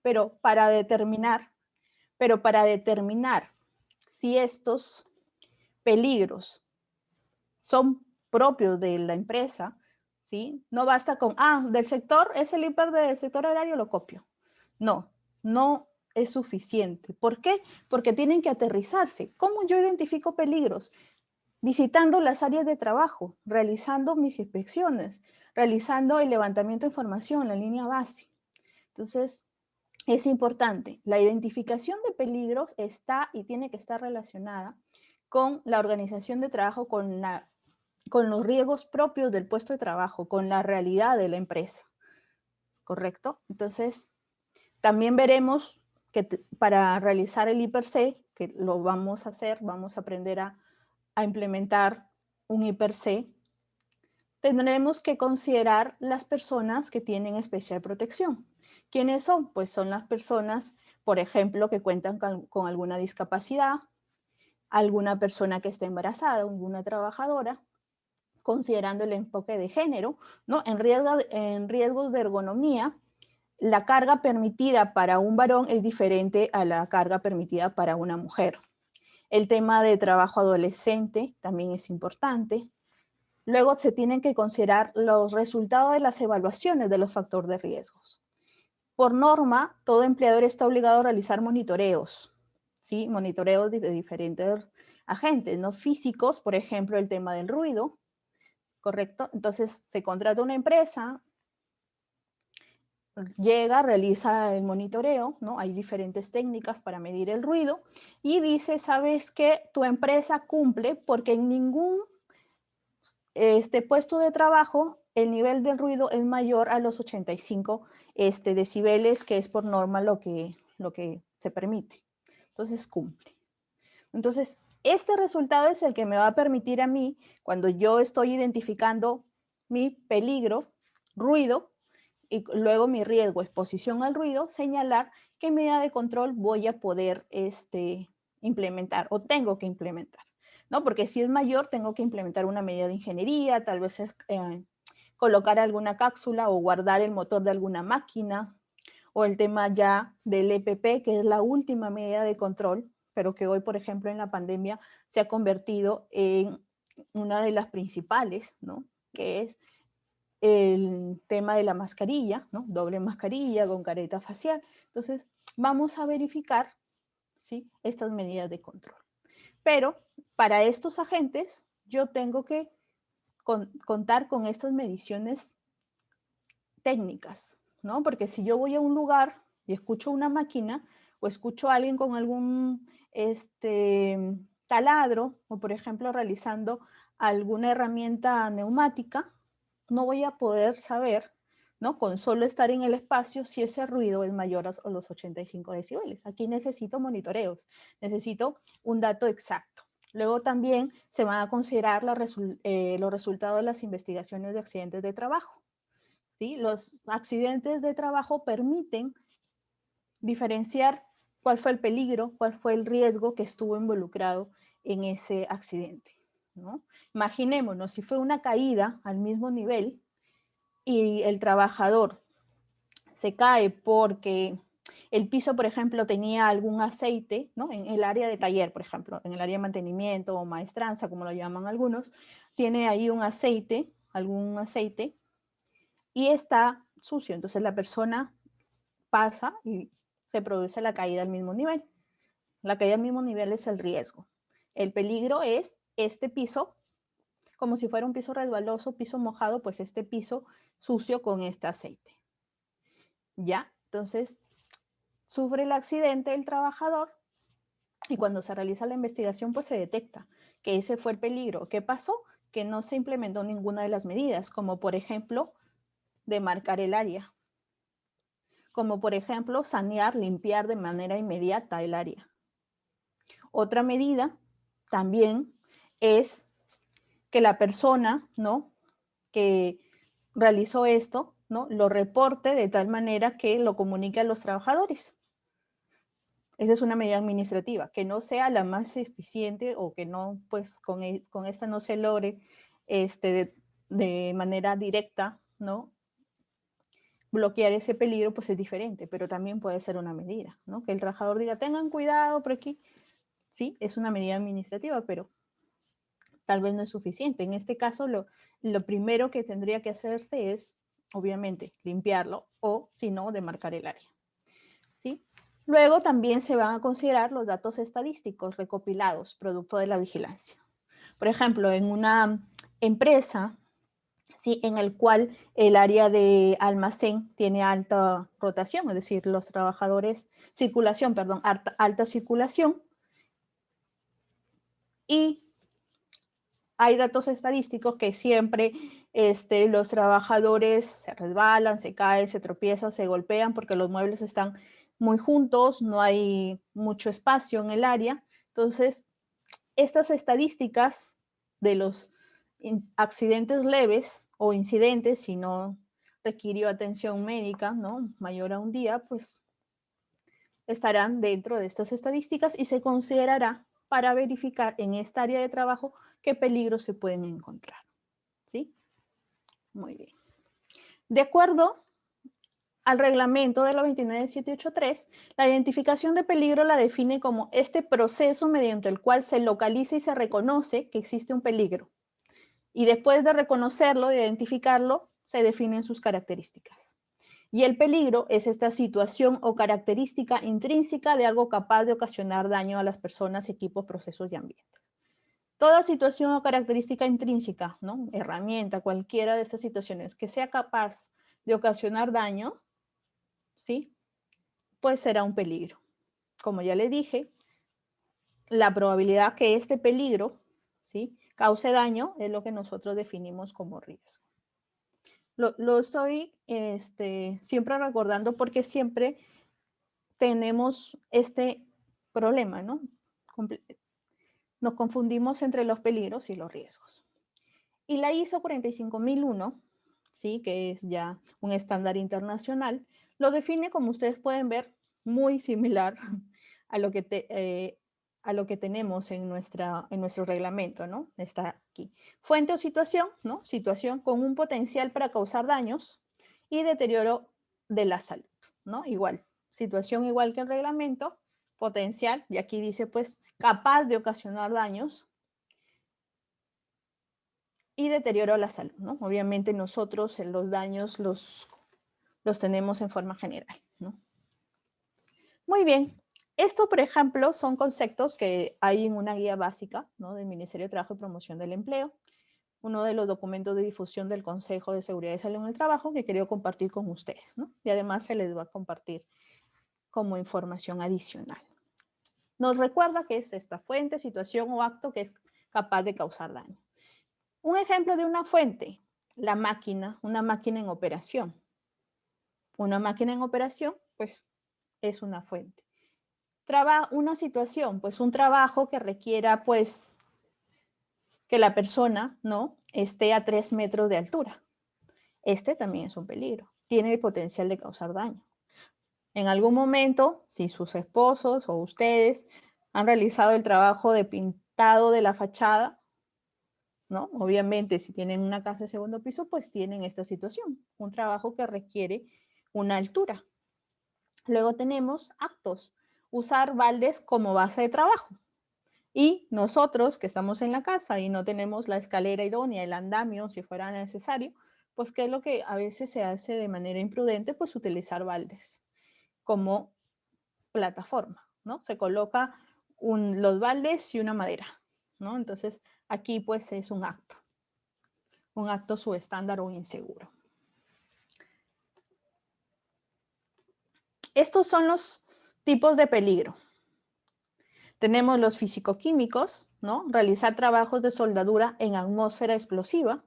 Pero para determinar si estos peligros son propios de la empresa, ¿sí? No basta con, del sector, es el hiper del sector agrario, lo copio. No, no es suficiente. ¿Por qué? Porque tienen que aterrizarse. ¿Cómo yo identifico peligros? Visitando las áreas de trabajo, realizando mis inspecciones, realizando el levantamiento de información, la línea base. Entonces, es importante. La identificación de peligros está y tiene que estar relacionada con la organización de trabajo, con los riesgos propios del puesto de trabajo, con la realidad de la empresa. ¿Correcto? Entonces, también veremos que para realizar el IPC, que lo vamos a hacer, vamos a aprender a implementar un IPC, tendremos que considerar las personas que tienen especial protección. ¿Quiénes son? Pues son las personas, por ejemplo, que cuentan con alguna discapacidad, alguna persona que esté embarazada, alguna trabajadora, considerando el enfoque de género, ¿no? En riesgos de ergonomía, la carga permitida para un varón es diferente a la carga permitida para una mujer. El tema de trabajo adolescente también es importante. Luego se tienen que considerar los resultados de las evaluaciones de los factores de riesgos. Por norma, todo empleador está obligado a realizar monitoreos, ¿sí? Monitoreos de diferentes agentes, ¿no? Físicos, por ejemplo, el tema del ruido, ¿correcto? Entonces, se contrata una empresa, llega, realiza el monitoreo, ¿no? Hay diferentes técnicas para medir el ruido y dice, ¿sabes qué? Tu empresa cumple porque en ningún puesto de trabajo el nivel del ruido es mayor a los 85 decibeles, que es por norma lo que se permite. Entonces, cumple. Entonces, este resultado es el que me va a permitir a mí, cuando yo estoy identificando mi peligro, ruido, y luego mi riesgo, exposición al ruido, señalar qué medida de control voy a poder implementar o tengo que implementar, ¿no? Porque si es mayor, tengo que implementar una medida de ingeniería, tal vez colocar alguna cápsula o guardar el motor de alguna máquina, o el tema ya del EPP, que es la última medida de control, pero que hoy, por ejemplo, en la pandemia se ha convertido en una de las principales, ¿no? Que es el tema de la mascarilla, ¿no? Doble mascarilla con careta facial. Entonces, vamos a verificar, ¿sí? Estas medidas de control. Pero para estos agentes, yo tengo que contar con estas mediciones técnicas, ¿no? Porque si yo voy a un lugar y escucho una máquina o escucho a alguien con algún taladro o, por ejemplo, realizando alguna herramienta neumática, no voy a poder saber, ¿no? Con solo estar en el espacio si ese ruido es mayor a los 85 decibeles. Aquí necesito monitoreos, necesito un dato exacto. Luego también se van a considerar los resultados de las investigaciones de accidentes de trabajo. ¿Sí? Los accidentes de trabajo permiten diferenciar cuál fue el peligro, cuál fue el riesgo que estuvo involucrado en ese accidente, ¿no? Imaginémonos si fue una caída al mismo nivel y el trabajador se cae porque el piso, por ejemplo, tenía algún aceite, ¿no? En el área de taller, por ejemplo, en el área de mantenimiento o maestranza, como lo llaman algunos, tiene ahí un aceite, algún aceite, y está sucio. Entonces la persona pasa y se produce la caída al mismo nivel. La caída al mismo nivel es el riesgo. El peligro es este piso, como si fuera un piso resbaloso, piso mojado, pues este piso sucio con este aceite. ¿Ya? Entonces, sufre el accidente el trabajador y cuando se realiza la investigación, pues se detecta que ese fue el peligro. ¿Qué pasó? Que no se implementó ninguna de las medidas, como por ejemplo, demarcar el área, como por ejemplo, sanear, limpiar de manera inmediata el área. Otra medida también es que la persona, ¿no?, que realizó esto, ¿no?, lo reporte de tal manera que lo comunique a los trabajadores. Esa es una medida administrativa, que no sea la más eficiente o que no, pues con esta no se logre de manera directa, ¿no?, bloquear ese peligro pues es diferente, pero también puede ser una medida, ¿no? Que el trabajador diga, tengan cuidado por aquí. Sí, es una medida administrativa, pero tal vez no es suficiente. En este caso, lo primero que tendría que hacerse es, obviamente, limpiarlo o, si no, demarcar el área. ¿Sí? Luego también se van a considerar los datos estadísticos recopilados, producto de la vigilancia. Por ejemplo, en una empresa, ¿sí?, en el cual el área de almacén tiene alta rotación, es decir, los trabajadores, alta circulación, y hay datos estadísticos que siempre los trabajadores se resbalan, se caen, se tropiezan, se golpean porque los muebles están muy juntos, no hay mucho espacio en el área. Entonces, estas estadísticas de los accidentes leves o incidentes, si no requirió atención médica, ¿no?, mayor a un día, pues estarán dentro de estas estadísticas y se considerará para verificar en esta área de trabajo qué peligros se pueden encontrar. ¿Sí? Muy bien. De acuerdo al reglamento de la 29783, la identificación de peligro la define como este proceso mediante el cual se localiza y se reconoce que existe un peligro. Y después de reconocerlo, de identificarlo, se definen sus características. Y el peligro es esta situación o característica intrínseca de algo capaz de ocasionar daño a las personas, equipos, procesos y ambientes. Toda situación o característica intrínseca, ¿no?, herramienta, cualquiera de estas situaciones que sea capaz de ocasionar daño, ¿sí?, pues será un peligro. Como ya le dije, la probabilidad que este peligro, ¿sí?, cause daño es lo que nosotros definimos como riesgo. Lo estoy siempre recordando porque siempre tenemos este problema, ¿no? Nos confundimos entre los peligros y los riesgos. Y la ISO 45001, ¿sí?, que es ya un estándar internacional, lo define, como ustedes pueden ver, muy similar a lo que tenemos en nuestro reglamento, ¿no? Está aquí. Fuente o situación, ¿no? Situación con un potencial para causar daños y deterioro de la salud, ¿no? Igual, situación igual que el reglamento, potencial, y aquí dice pues capaz de ocasionar daños y deterioro a la salud, ¿no? Obviamente nosotros los daños los tenemos en forma general, ¿no? Muy bien. Esto, por ejemplo, son conceptos que hay en una guía básica, ¿no?, del Ministerio de Trabajo y Promoción del Empleo, uno de los documentos de difusión del Consejo de Seguridad y Salud en el Trabajo que quería compartir con ustedes, ¿no? Y además se les va a compartir como información adicional. Nos recuerda que es esta fuente, situación o acto que es capaz de causar daño. Un ejemplo de una fuente, la máquina, una máquina en operación. Una máquina en operación, pues, es una fuente. Una situación, pues, un trabajo que requiera, pues, que la persona, ¿no?, esté a 3 metros de altura. Este también es un peligro. Tiene el potencial de causar daño. En algún momento, si sus esposos o ustedes han realizado el trabajo de pintado de la fachada, ¿no? Obviamente, si tienen una casa de segundo piso, pues tienen esta situación, un trabajo que requiere una altura. Luego tenemos actos, usar baldes como base de trabajo. Y nosotros que estamos en la casa y no tenemos la escalera idónea, el andamio, si fuera necesario, pues ¿qué es lo que a veces se hace de manera imprudente? Pues utilizar baldes como plataforma, ¿no? Se coloca los baldes y una madera, ¿no? Entonces, aquí pues es un acto subestándar o inseguro. Estos son los tipos de peligro. Tenemos los físico-químicos, ¿no? Realizar trabajos de soldadura en atmósfera explosiva.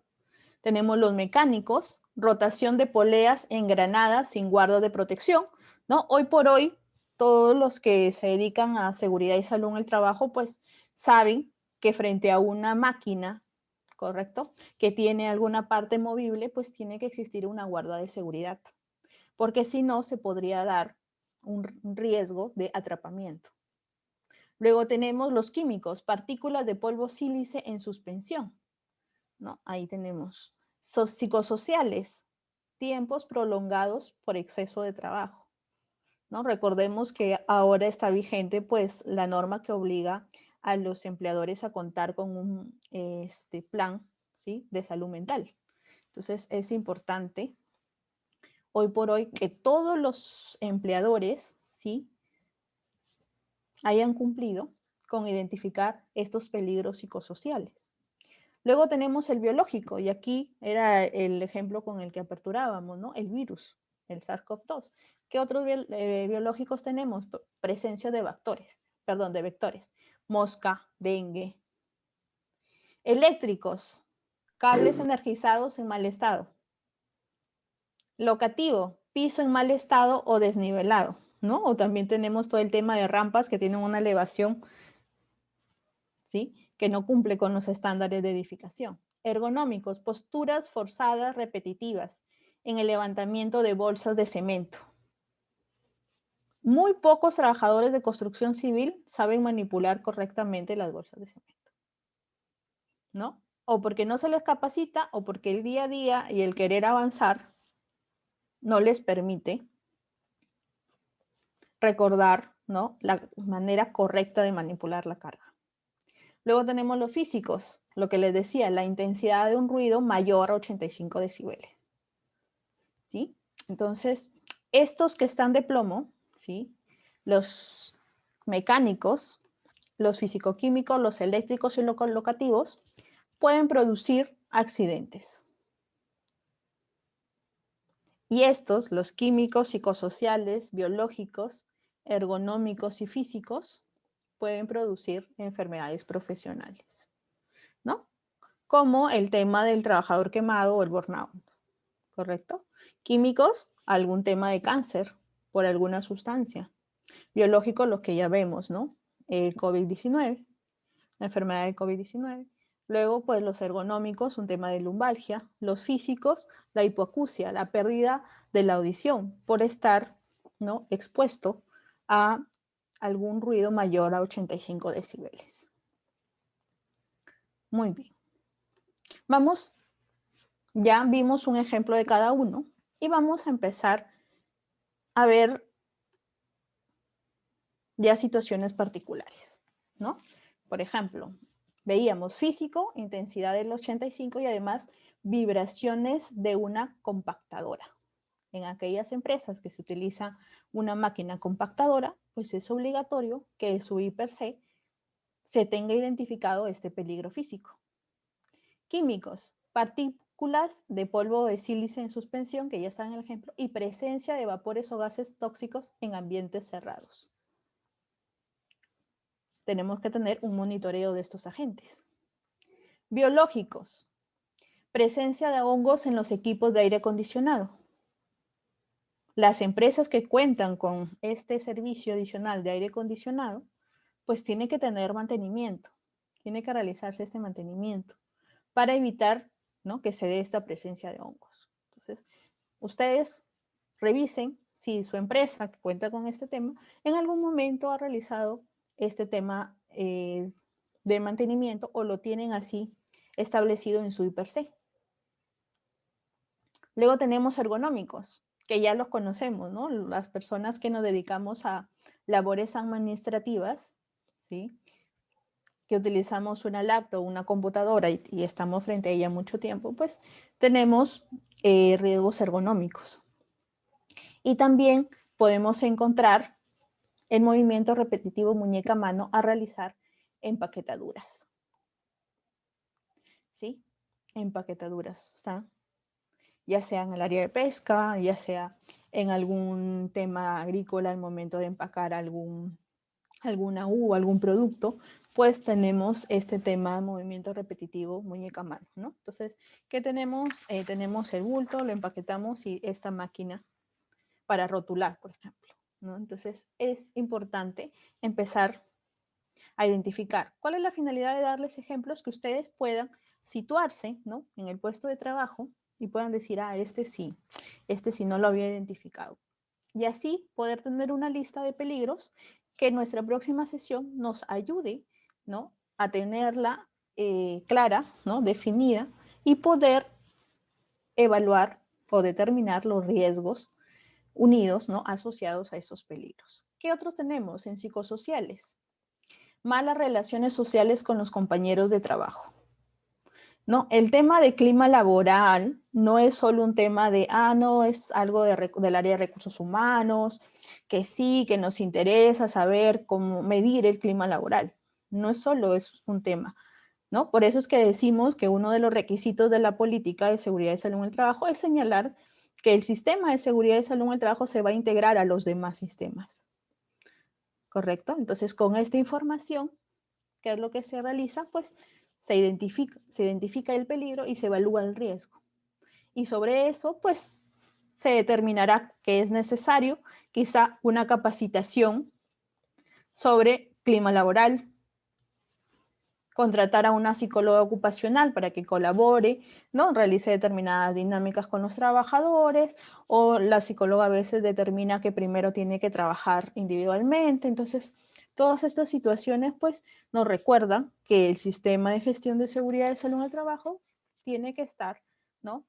Tenemos los mecánicos, rotación de poleas engranadas sin guarda de protección, ¿no? Hoy por hoy, todos los que se dedican a seguridad y salud en el trabajo, pues saben que frente a una máquina, ¿correcto?, que tiene alguna parte movible, pues tiene que existir una guarda de seguridad, porque si no, se podría dar un riesgo de atrapamiento. Luego tenemos los químicos, partículas de polvo sílice en suspensión, ¿no? Ahí tenemos psicosociales, tiempos prolongados por exceso de trabajo, ¿no? Recordemos que ahora está vigente pues la norma que obliga a los empleadores a contar con un plan, ¿sí?, de salud mental. Entonces es importante hoy por hoy que todos los empleadores, ¿sí?, hayan cumplido con identificar estos peligros psicosociales. Luego tenemos el biológico, y aquí era el ejemplo con el que aperturábamos, ¿no? El virus, el SARS-CoV-2. ¿Qué otros biológicos tenemos? Presencia de vectores. Mosca, dengue. Eléctricos, cables energizados en mal estado. Locativo, piso en mal estado o desnivelado, ¿no? O también tenemos todo el tema de rampas que tienen una elevación, ¿sí?, que no cumple con los estándares de edificación. Ergonómicos, posturas forzadas repetitivas en el levantamiento de bolsas de cemento. Muy pocos trabajadores de construcción civil saben manipular correctamente las bolsas de cemento, ¿no? O porque no se les capacita o porque el día a día y el querer avanzar no les permite recordar, ¿no?, la manera correcta de manipular la carga. Luego tenemos los físicos, lo que les decía, la intensidad de un ruido mayor a 85 decibeles. ¿Sí? Entonces, estos que están de plomo, ¿sí?, los mecánicos, los fisicoquímicos, los eléctricos y los locativos, pueden producir accidentes. Y estos, los químicos, psicosociales, biológicos, ergonómicos y físicos, pueden producir enfermedades profesionales, ¿no? Como el tema del trabajador quemado o el burnout, ¿correcto? Químicos, algún tema de cáncer por alguna sustancia. Biológicos, los que ya vemos, ¿no? El COVID-19, la enfermedad de COVID-19. Luego, pues los ergonómicos, un tema de lumbalgia. Los físicos, la hipoacusia, la pérdida de la audición por estar, ¿no?, expuesto a algún ruido mayor a 85 decibeles. Muy bien. Vamos, ya vimos un ejemplo de cada uno y vamos a empezar a ver ya situaciones particulares, ¿no? Por ejemplo, veíamos físico, intensidad del 85 y además vibraciones de una compactadora. En aquellas empresas que se utiliza una máquina compactadora, pues es obligatorio que en su I/C se tenga identificado este peligro físico. Químicos, partículas de polvo de sílice en suspensión, que ya está en el ejemplo, y presencia de vapores o gases tóxicos en ambientes cerrados. Tenemos que tener un monitoreo de estos agentes. Biológicos, presencia de hongos en los equipos de aire acondicionado. Las empresas que cuentan con este servicio adicional de aire acondicionado, pues tiene que tener mantenimiento, tiene que realizarse este mantenimiento para evitar, ¿no?, que se dé esta presencia de hongos. Entonces, ustedes revisen si su empresa que cuenta con este tema en algún momento ha realizado este tema de mantenimiento o lo tienen así establecido en su I/C. Luego tenemos ergonómicos, que ya los conocemos, ¿no? Las personas que nos dedicamos a labores administrativas, ¿sí?, que utilizamos una laptop, una computadora y estamos frente a ella mucho tiempo, pues tenemos riesgos ergonómicos. Y también podemos encontrar el movimiento repetitivo muñeca-mano a realizar empaquetaduras. ¿Sí? Empaquetaduras, ¿está? Ya sea en el área de pesca, ya sea en algún tema agrícola al momento de empacar alguna uva, algún producto, pues tenemos este tema de movimiento repetitivo muñeca-mano, ¿no? Entonces, ¿qué tenemos? Tenemos el bulto, lo empaquetamos y esta máquina para rotular, por ejemplo, ¿no? Entonces, es importante empezar a identificar cuál es la finalidad de darles ejemplos que ustedes puedan situarse, ¿no?, en el puesto de trabajo y puedan decir, ah, este sí no lo había identificado. Y así poder tener una lista de peligros que en nuestra próxima sesión nos ayude, ¿no?, a tenerla clara, ¿no?, definida y poder evaluar o determinar los riesgos unidos, ¿no? Asociados a esos peligros. ¿Qué otros tenemos en psicosociales? Malas relaciones sociales con los compañeros de trabajo, ¿no? El tema de clima laboral no es solo un tema de, no, es algo del área de recursos humanos, que sí, que nos interesa saber cómo medir el clima laboral. No es solo es un tema, ¿no? Por eso es que decimos que uno de los requisitos de la política de seguridad y salud en el trabajo es señalar que el sistema de seguridad y salud en el trabajo se va a integrar a los demás sistemas. ¿Correcto? Entonces, con esta información, ¿qué es lo que se realiza? Pues se identifica el peligro y se evalúa el riesgo. Y sobre eso, pues, se determinará que es necesario quizá una capacitación sobre clima laboral, contratar a una psicóloga ocupacional para que colabore, ¿no? Realice determinadas dinámicas con los trabajadores, o la psicóloga a veces determina que primero tiene que trabajar individualmente. Entonces, todas estas situaciones, pues, nos recuerdan que el sistema de gestión de seguridad y salud en el trabajo tiene que estar, ¿no?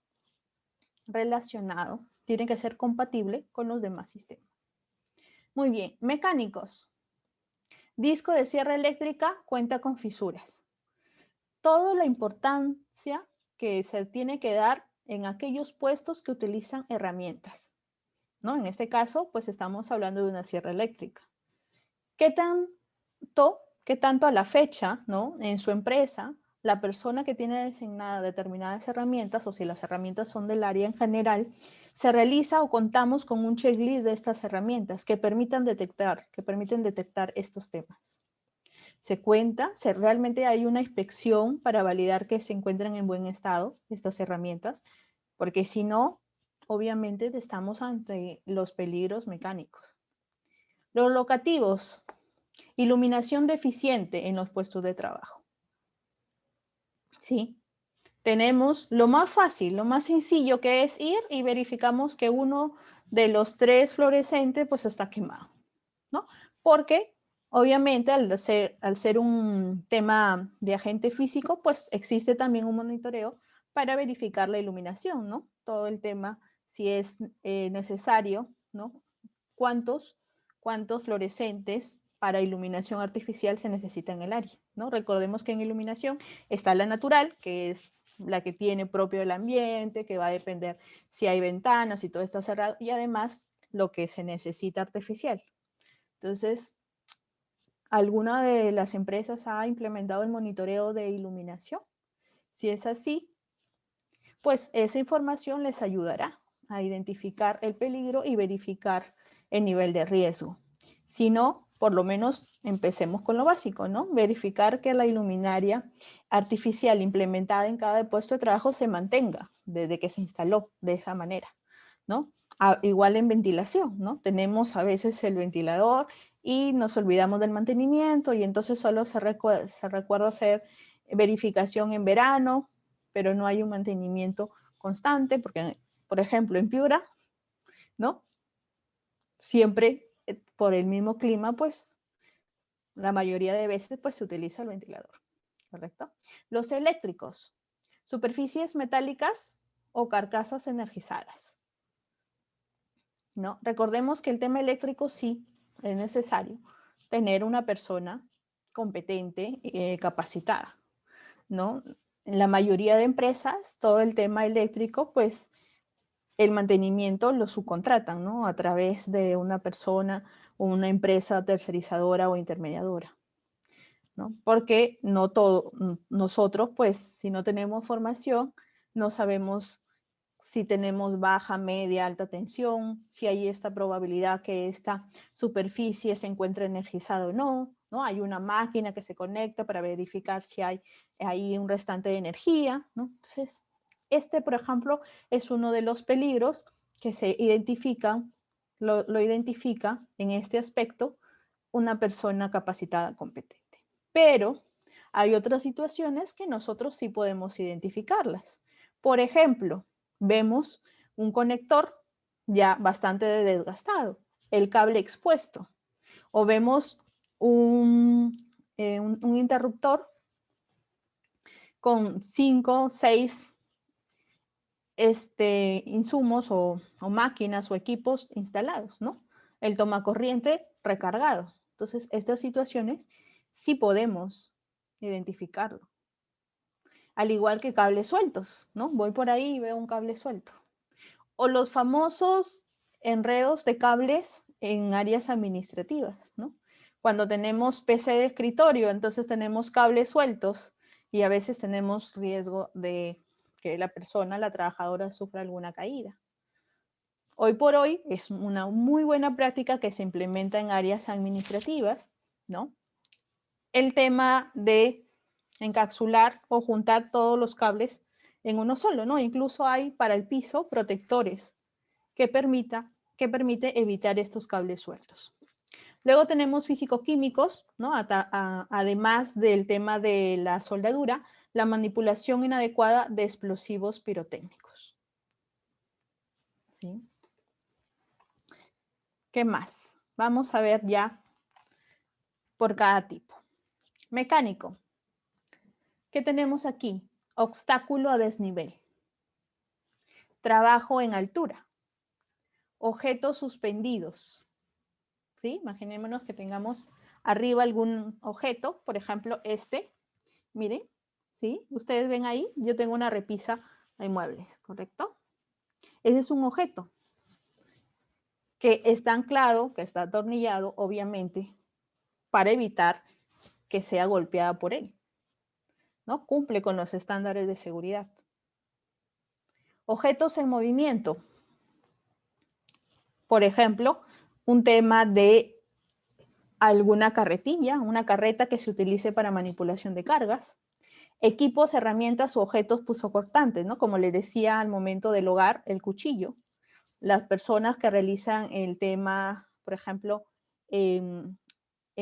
Relacionado, tiene que ser compatible con los demás sistemas. Muy bien, mecánicos. Disco de sierra eléctrica cuenta con fisuras. Toda la importancia que se tiene que dar en aquellos puestos que utilizan herramientas, ¿no? En este caso, pues estamos hablando de una sierra eléctrica. ¿Qué tanto a la fecha, ¿no? En su empresa, la persona que tiene designadas determinadas herramientas, o si las herramientas son del área en general, se realiza o contamos con un checklist de estas herramientas que permiten detectar estos temas? Se cuenta, realmente hay una inspección para validar que se encuentran en buen estado estas herramientas, porque si no, obviamente estamos ante los peligros mecánicos. Los locativos, iluminación deficiente en los puestos de trabajo. ¿Sí? Tenemos lo más fácil, lo más sencillo, que es ir y verificamos que uno de los 3 fluorescentes pues está quemado, ¿no? Porque obviamente al ser un tema de agente físico, pues existe también un monitoreo para verificar la iluminación, ¿no? Todo el tema, si es necesario, ¿no? ¿Cuántos fluorescentes para iluminación artificial se necesita en el área, ¿no? Recordemos que en iluminación está la natural, que es la que tiene propio el ambiente, que va a depender si hay ventanas, si todo está cerrado, y además lo que se necesita artificial. Entonces, ¿alguna de las empresas ha implementado el monitoreo de iluminación? Si es así, pues esa información les ayudará a identificar el peligro y verificar el nivel de riesgo. Si no, por lo menos empecemos con lo básico, ¿no? Verificar que la iluminaria artificial implementada en cada puesto de trabajo se mantenga desde que se instaló de esa manera, ¿no? Igual en ventilación, ¿no? Tenemos a veces el ventilador y nos olvidamos del mantenimiento y entonces solo se recuerda hacer verificación en verano, pero no hay un mantenimiento constante porque, por ejemplo, en Piura, ¿no? Siempre por el mismo clima, pues la mayoría de veces pues se utiliza el ventilador, ¿correcto? Los eléctricos, superficies metálicas o carcasas energizadas, ¿no? Recordemos que el tema eléctrico sí es necesario tener una persona competente, capacitada, ¿no? En la mayoría de empresas, todo el tema eléctrico, pues el mantenimiento lo subcontratan, ¿no? A través de una persona o una empresa tercerizadora o intermediadora, ¿no? Porque no todo, nosotros, pues, si no tenemos formación, no sabemos si tenemos baja, media, alta tensión, si hay esta probabilidad que esta superficie se encuentre energizada o no, ¿no? Hay una máquina que se conecta para verificar si hay ahí un restante de energía, ¿no? Entonces, por ejemplo, es uno de los peligros que se identifican, lo identifica en este aspecto una persona capacitada competente. Pero hay otras situaciones que nosotros sí podemos identificarlas. Por ejemplo, vemos un conector ya bastante desgastado, el cable expuesto, o vemos un interruptor con 5, 6 insumos o máquinas o equipos instalados, ¿no? El tomacorriente recargado. Entonces, estas situaciones sí podemos identificarlo. Al igual que cables sueltos, ¿no? Voy por ahí y veo un cable suelto. O los famosos enredos de cables en áreas administrativas, ¿no? Cuando tenemos PC de escritorio, entonces tenemos cables sueltos y a veces tenemos riesgo de que la persona, la trabajadora, sufra alguna caída. Hoy por hoy es una muy buena práctica que se implementa en áreas administrativas, ¿no? El tema de encapsular o juntar todos los cables en uno solo, ¿no? Incluso hay para el piso protectores que permite evitar estos cables sueltos. Luego tenemos físico-químicos, ¿no? Además del tema de la soldadura, la manipulación inadecuada de explosivos pirotécnicos. ¿Sí? ¿Qué más? Vamos a ver ya por cada tipo. Mecánico. ¿Qué tenemos aquí? Obstáculo a desnivel. Trabajo en altura. Objetos suspendidos. ¿Sí? Imaginémonos que tengamos arriba algún objeto, por ejemplo, miren, ¿sí? Ustedes ven ahí, yo tengo una repisa de muebles, ¿correcto? Ese es un objeto que está anclado, que está atornillado, obviamente, para evitar que sea golpeada por él, ¿no? Cumple con los estándares de seguridad. Objetos en movimiento. Por ejemplo, un tema de alguna carretilla, una carreta que se utilice para manipulación de cargas. Equipos, herramientas o objetos punzocortantes, ¿no? Como les decía al momento del hogar, el cuchillo. Las personas que realizan el tema, por ejemplo, en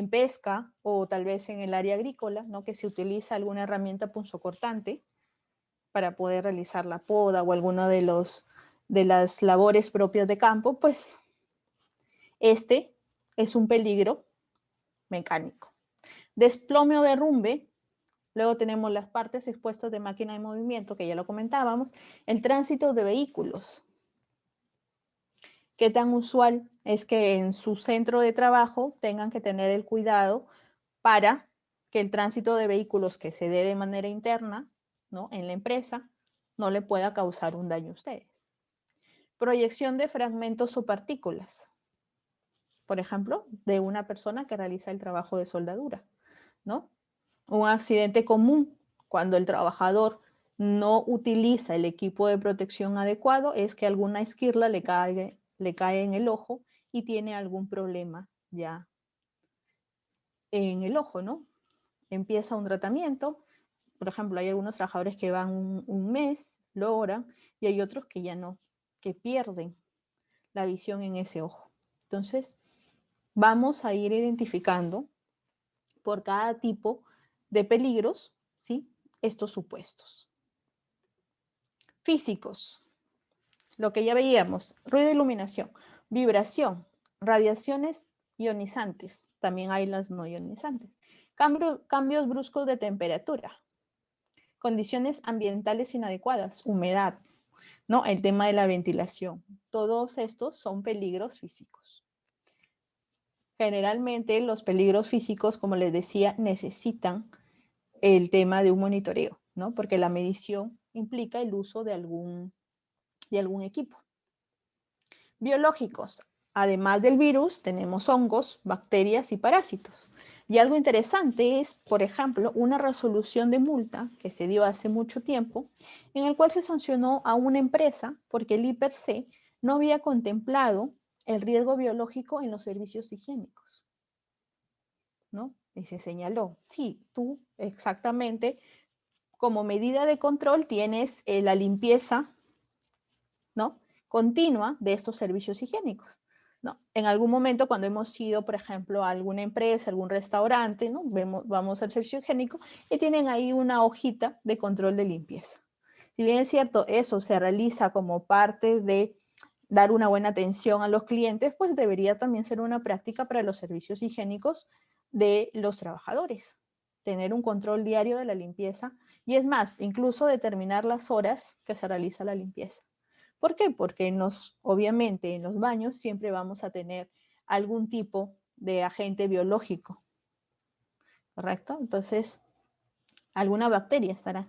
pesca o tal vez en el área agrícola, ¿no? Que se utiliza alguna herramienta punzocortante para poder realizar la poda o alguna de las labores propias de campo, pues este es un peligro mecánico. Desplome o derrumbe. Luego tenemos las partes expuestas de máquina de movimiento, que ya lo comentábamos. El tránsito de vehículos. ¿Qué tan usual es que en su centro de trabajo tengan que tener el cuidado para que el tránsito de vehículos que se dé de manera interna, ¿no? En la empresa, no le pueda causar un daño a ustedes? Proyección de fragmentos o partículas. Por ejemplo, de una persona que realiza el trabajo de soldadura, ¿no? Un accidente común cuando el trabajador no utiliza el equipo de protección adecuado es que alguna esquirla le cae en el ojo y tiene algún problema ya en el ojo, ¿no? Empieza un tratamiento. Por ejemplo, hay algunos trabajadores que van un mes, logran, y hay otros que ya no, que pierden la visión en ese ojo. Entonces, vamos a ir identificando por cada tipo de peligros, ¿sí? Estos supuestos. Físicos, lo que ya veíamos, ruido e iluminación, vibración, radiaciones ionizantes, también hay las no ionizantes, cambios bruscos de temperatura, condiciones ambientales inadecuadas, humedad, ¿no? El tema de la ventilación, todos estos son peligros físicos. Generalmente los peligros físicos, como les decía, necesitan el tema de un monitoreo, ¿no? Porque la medición implica el uso de algún equipo. Biológicos. Además del virus, tenemos hongos, bacterias y parásitos. Y algo interesante es, por ejemplo, una resolución de multa que se dio hace mucho tiempo, en el cual se sancionó a una empresa porque el IPRC no había contemplado el riesgo biológico en los servicios higiénicos, ¿no? Y se señaló, sí, tú exactamente, como medida de control tienes la limpieza, ¿no? Continua de estos servicios higiénicos, ¿no? En algún momento cuando hemos ido, por ejemplo, a alguna empresa, algún restaurante, ¿no? Vamos al servicio higiénico y tienen ahí una hojita de control de limpieza. Si bien es cierto, eso se realiza como parte de dar una buena atención a los clientes, pues debería también ser una práctica para los servicios higiénicos de los trabajadores. Tener un control diario de la limpieza Y es más, incluso determinar las horas que se realiza la limpieza. ¿Por qué? Porque obviamente en los baños siempre vamos a tener algún tipo de agente biológico, ¿correcto? Entonces, alguna bacteria estará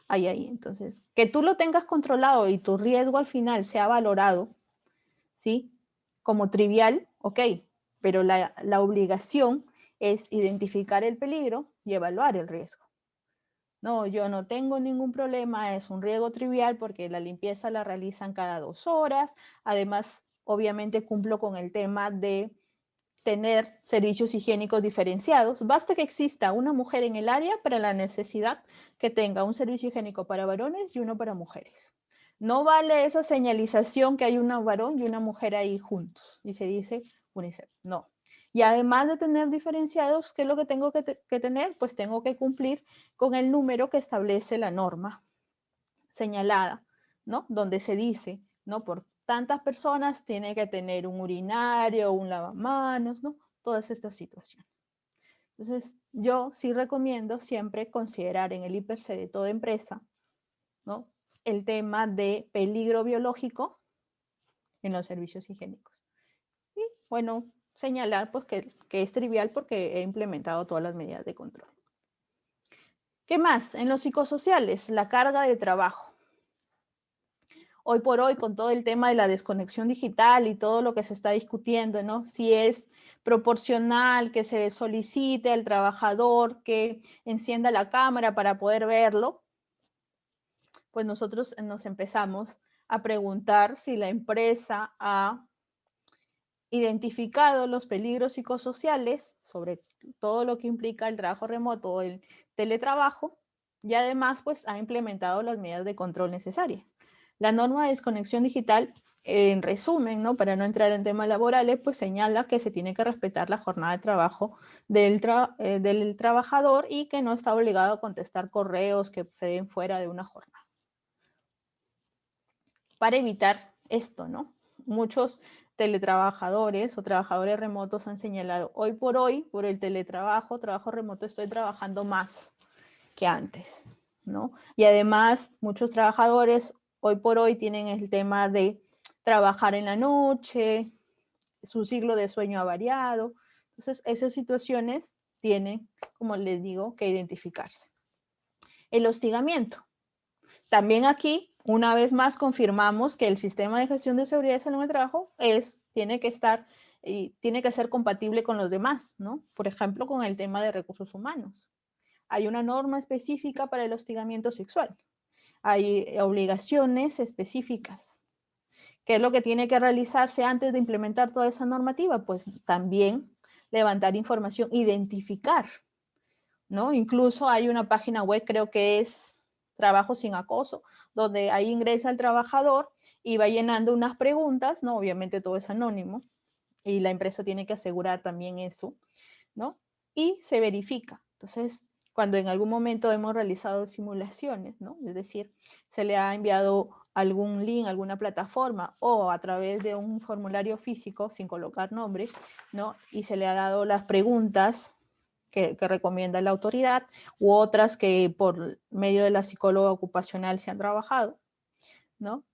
ahí. Entonces, que tú lo tengas controlado y tu riesgo al final sea valorado, ¿sí? Como trivial, ok, pero la obligación es identificar el peligro y evaluar el riesgo. No, yo no tengo ningún problema, es un riesgo trivial porque la limpieza la realizan cada 2 horas. Además, obviamente cumplo con el tema de tener servicios higiénicos diferenciados. Basta que exista una mujer en el área para la necesidad que tenga un servicio higiénico para varones y uno para mujeres. No vale esa señalización que hay un varón y una mujer ahí juntos y se dice UNICEF. No. Y además de tener diferenciados, ¿qué es lo que tengo que tener? Pues tengo que cumplir con el número que establece la norma señalada, ¿no? Donde se dice, ¿no? Por tantas personas tiene que tener un urinario, un lavamanos, ¿no? Todas estas situaciones. Entonces, yo sí recomiendo siempre considerar en el IPRC de toda empresa, ¿no? El tema de peligro biológico en los servicios higiénicos. Y, bueno, señalar pues que es trivial porque he implementado todas las medidas de control. ¿Qué más? En los psicosociales, la carga de trabajo. Hoy por hoy, con todo el tema de la desconexión digital y todo lo que se está discutiendo, ¿no? Si es proporcional que se solicite al trabajador que encienda la cámara para poder verlo, pues nosotros nos empezamos a preguntar si la empresa ha identificado los peligros psicosociales sobre todo lo que implica el trabajo remoto o el teletrabajo y además pues ha implementado las medidas de control necesarias. La norma de desconexión digital, en resumen, ¿no? Para no entrar en temas laborales, pues señala que se tiene que respetar la jornada de trabajo del trabajador y que no está obligado a contestar correos que se den fuera de una jornada. Para evitar esto, ¿no? Muchos teletrabajadores o trabajadores remotos han señalado, hoy, por el teletrabajo, trabajo remoto, estoy trabajando más que antes, ¿no? Y además, muchos trabajadores hoy por hoy tienen el tema de trabajar en la noche, su ciclo de sueño ha variado. Entonces, esas situaciones tienen, como les digo, que identificarse. El hostigamiento. También aquí, una vez más, confirmamos que el sistema de gestión de seguridad y salud en el trabajo tiene que estar y tiene que ser compatible con los demás, ¿no? Por ejemplo, con el tema de recursos humanos. Hay una norma específica para el hostigamiento sexual. Hay obligaciones específicas. ¿Qué es lo que tiene que realizarse antes de implementar toda esa normativa? Pues también levantar información, identificar, ¿no? Incluso hay una página web, creo que es Trabajo sin Acoso, donde ahí ingresa el trabajador y va llenando unas preguntas, ¿no? Obviamente todo es anónimo y la empresa tiene que asegurar también eso, ¿no? Y se verifica. Entonces, cuando en algún momento hemos realizado simulaciones, ¿no? Es decir, se le ha enviado algún link, alguna plataforma o a través de un formulario físico sin colocar nombre, ¿no? Y se le ha dado las preguntas que recomienda la autoridad u otras que por medio de la psicóloga ocupacional se han trabajado, ¿no?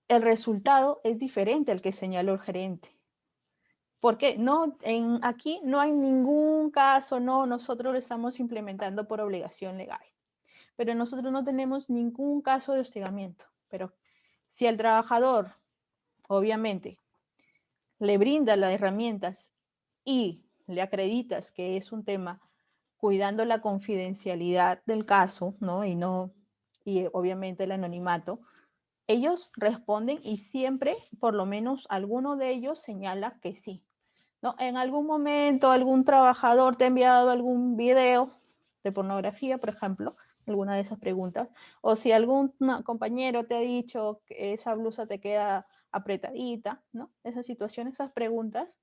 El resultado es diferente al que señaló el gerente. Porque no, aquí no hay ningún caso, no, nosotros lo estamos implementando por obligación legal, pero nosotros no tenemos ningún caso de hostigamiento. Pero si el trabajador, obviamente, le brinda las herramientas y le acreditas que es un tema cuidando la confidencialidad del caso, ¿no? Y obviamente el anonimato, ellos responden y siempre, por lo menos alguno de ellos señala que sí. ¿No? En algún momento algún trabajador te ha enviado algún video de pornografía, por ejemplo, alguna de esas preguntas, o si algún compañero te ha dicho que esa blusa te queda apretadita, ¿no? Esas situaciones, esas preguntas,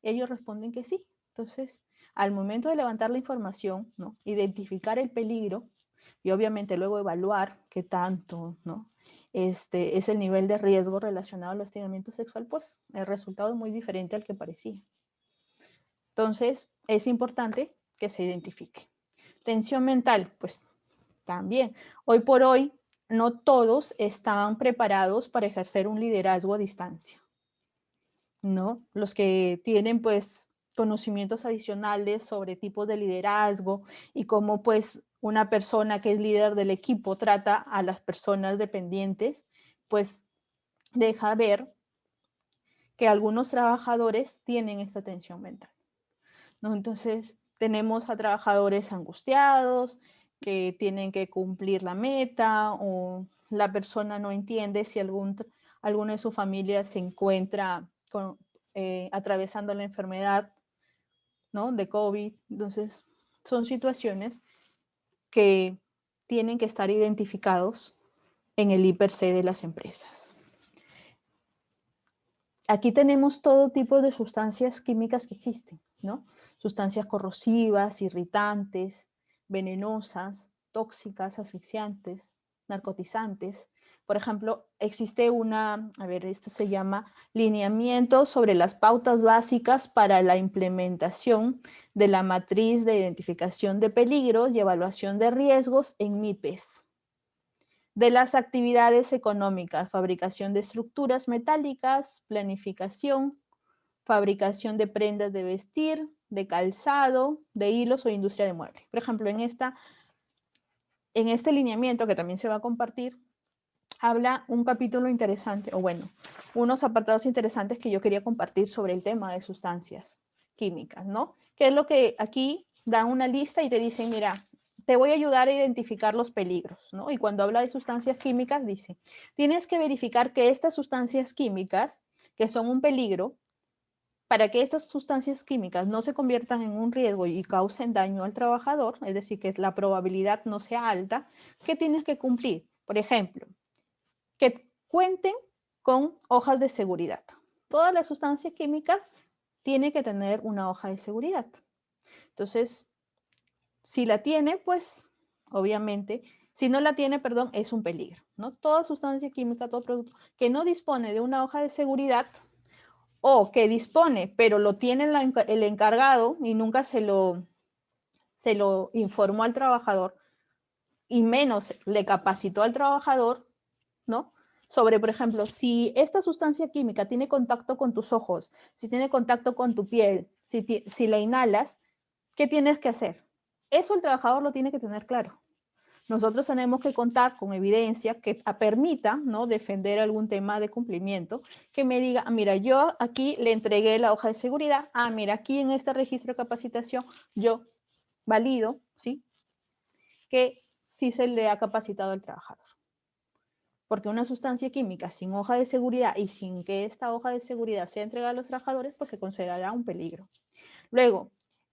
ellos responden que sí. Entonces, al momento de levantar la información, ¿no? Identificar el peligro y obviamente luego evaluar qué tanto, ¿no? Es el nivel de riesgo relacionado al hostigamiento sexual, pues el resultado es muy diferente al que parecía. Entonces, es importante que se identifique. Tensión mental, pues También. Hoy por hoy, no todos están preparados para ejercer un liderazgo a distancia, ¿no? Los que tienen, pues, conocimientos adicionales sobre tipos de liderazgo y cómo, pues, una persona que es líder del equipo trata a las personas dependientes, pues, deja ver que algunos trabajadores tienen esta tensión mental, ¿no? Entonces, tenemos a trabajadores angustiados que tienen que cumplir la meta, o la persona no entiende si alguno de su familia se encuentra atravesando la enfermedad, ¿no?, de COVID. Entonces, son situaciones que tienen que estar identificados en el I+C de las empresas. Aquí tenemos todo tipo de sustancias químicas que existen, ¿no? Sustancias corrosivas, irritantes, venenosas, tóxicas, asfixiantes, narcotizantes. Por ejemplo, existe esto se llama Lineamientos sobre las pautas básicas para la implementación de la matriz de identificación de peligros y evaluación de riesgos en MIPES. De las actividades económicas: fabricación de estructuras metálicas, planificación, fabricación de prendas de vestir, de calzado, de hilos o industria de muebles. Por ejemplo, en este lineamiento que también se va a compartir, habla un capítulo interesante, o bueno, unos apartados interesantes que yo quería compartir sobre el tema de sustancias químicas, ¿no? Que es lo que aquí dan una lista y te dicen, mira, te voy a ayudar a identificar los peligros, ¿no? Y cuando habla de sustancias químicas, dice, tienes que verificar que estas sustancias químicas, que son un peligro, para que estas sustancias químicas no se conviertan en un riesgo y causen daño al trabajador, es decir, que la probabilidad no sea alta, ¿qué tienes que cumplir? Por ejemplo, que cuenten con hojas de seguridad. Toda la sustancia química tiene que tener una hoja de seguridad. Entonces, si la tiene, pues, obviamente, si no la tiene, perdón, es un peligro, ¿no? Toda sustancia química, todo producto que no dispone de una hoja de seguridad, o que dispone, pero lo tiene el encargado y nunca se lo informó al trabajador, y menos le capacitó al trabajador, ¿no? Sobre, por ejemplo, si esta sustancia química tiene contacto con tus ojos, si tiene contacto con tu piel, si la inhalas, ¿qué tienes que hacer? Eso el trabajador lo tiene que tener claro. Nosotros tenemos que contar con evidencia que permita, ¿no?, defender algún tema de cumplimiento, que me diga, mira, yo aquí le entregué la hoja de seguridad, mira, aquí en este registro de capacitación yo valido, ¿sí?, que sí se le ha capacitado al trabajador. Porque una sustancia química sin hoja de seguridad y sin que esta hoja de seguridad sea entregada a los trabajadores, pues se considerará un peligro. Luego,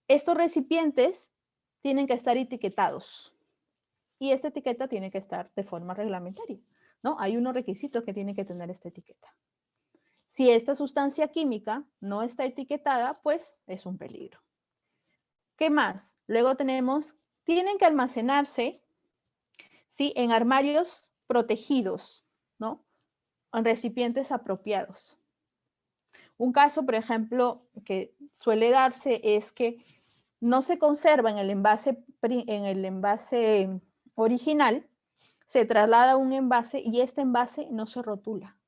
estos recipientes tienen que estar etiquetados. Y esta etiqueta tiene que estar de forma reglamentaria, ¿no? Hay unos requisitos que tiene que tener esta etiqueta. Si esta sustancia química no está etiquetada, pues es un peligro. ¿Qué más? Luego tienen que almacenarse, ¿sí?, en armarios protegidos, ¿no?, en recipientes apropiados. Un caso, por ejemplo, que suele darse es que no se conserva en el envase original, se traslada a un envase y este envase no se rotula.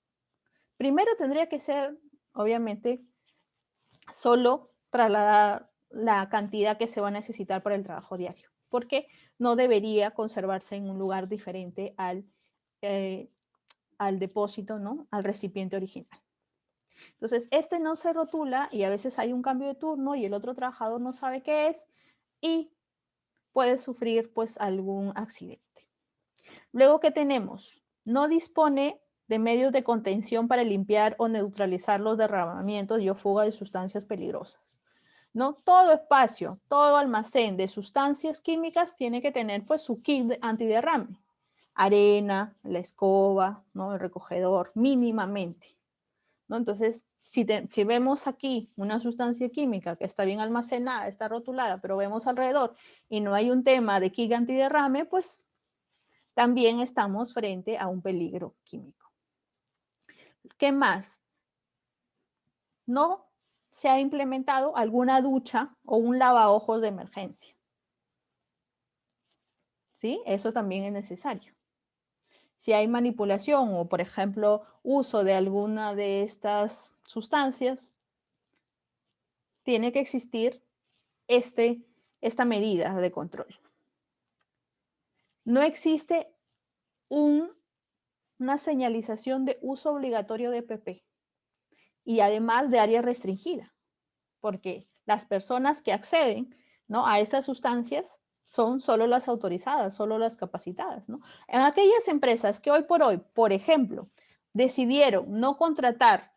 Primero tendría que ser, obviamente, solo trasladar la cantidad que se va a necesitar para el trabajo diario, porque no debería conservarse en un lugar diferente al depósito, ¿no?, al recipiente original. Entonces, este no se rotula y a veces hay un cambio de turno y el otro trabajador no sabe qué es y puede sufrir, pues, algún accidente. Luego, ¿qué tenemos? No dispone de medios de contención para limpiar o neutralizar los derramamientos y o fuga de sustancias peligrosas, ¿no? Todo espacio, todo almacén de sustancias químicas tiene que tener, pues, su kit antiderrame. Arena, la escoba, ¿no?, el recogedor, mínimamente, ¿no? Entonces, si vemos aquí una sustancia química que está bien almacenada, está rotulada, pero vemos alrededor y no hay un tema de kit antiderrame, pues también estamos frente a un peligro químico. ¿Qué más? No se ha implementado alguna ducha o un lavaojos de emergencia. ¿sí? Eso también es necesario. Si hay manipulación o, por ejemplo, uso de alguna de estas sustancias, tiene que existir esta medida de control. No existe una señalización de uso obligatorio de EPP y además de área restringida, porque las personas que acceden, ¿no?, a estas sustancias son solo las autorizadas, solo las capacitadas, ¿no? En aquellas empresas que hoy, por ejemplo, decidieron no contratar,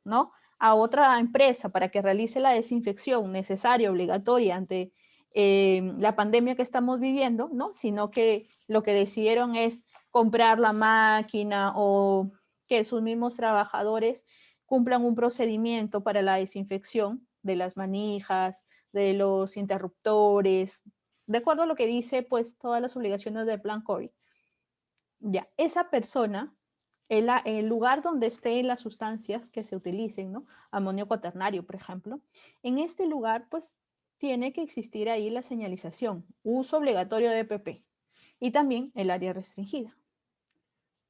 ¿no?, a otra empresa para que realice la desinfección necesaria, obligatoria ante la pandemia que estamos viviendo, ¿no?, sino que lo que decidieron es comprar la máquina o que sus mismos trabajadores cumplan un procedimiento para la desinfección de las manijas, de los interruptores, de acuerdo a lo que dice, pues, todas las obligaciones del plan COVID. Ya, esa persona, en el lugar donde estén las sustancias que se utilicen, ¿no?, amonio cuaternario, por ejemplo, en este lugar, pues, tiene que existir ahí la señalización, uso obligatorio de EPP y también el área restringida.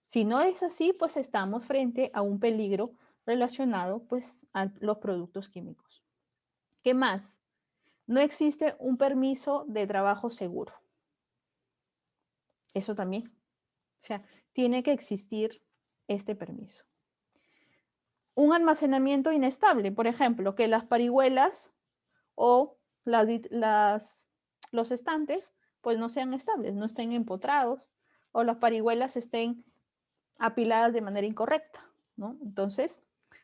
Si no es así, pues estamos frente a un peligro relacionado, pues, a los productos químicos. ¿Qué más? No existe un permiso de trabajo seguro. Eso también. O sea, tiene que existir este permiso. Un almacenamiento inestable, por ejemplo, que las parihuelas o los estantes pues no sean estables, no estén empotrados o las parihuelas estén apiladas de manera incorrecta, ¿no? Entonces,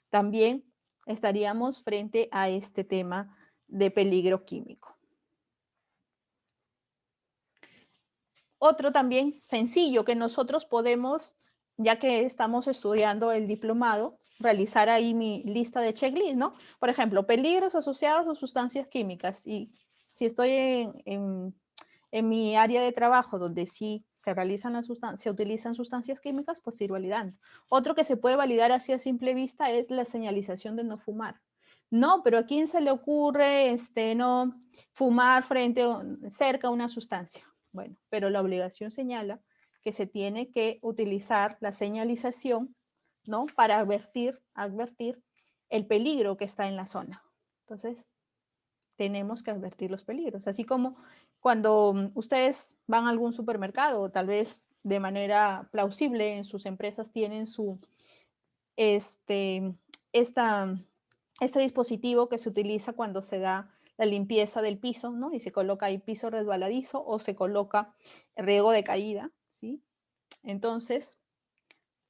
también estaríamos frente a este tema de peligro químico. Otro también sencillo que nosotros podemos, ya que estamos estudiando el diplomado, realizar ahí mi lista de checklist, ¿no? Por ejemplo, peligros asociados a sustancias químicas. Y si estoy en mi área de trabajo donde sí se realizan se utilizan sustancias químicas, pues ir validando. Otro que se puede validar así a simple vista es la señalización de no fumar. No, pero ¿a quién se le ocurre no fumar cerca a una sustancia? Bueno, pero la obligación señala que se tiene que utilizar la señalización, ¿no?, para advertir el peligro que está en la zona. Entonces, tenemos que advertir los peligros. Así como cuando ustedes van a algún supermercado o tal vez de manera plausible en sus empresas tienen este dispositivo que se utiliza cuando se da la limpieza del piso, ¿no? Y se coloca ahí piso resbaladizo o se coloca riego de caída, ¿sí? Entonces,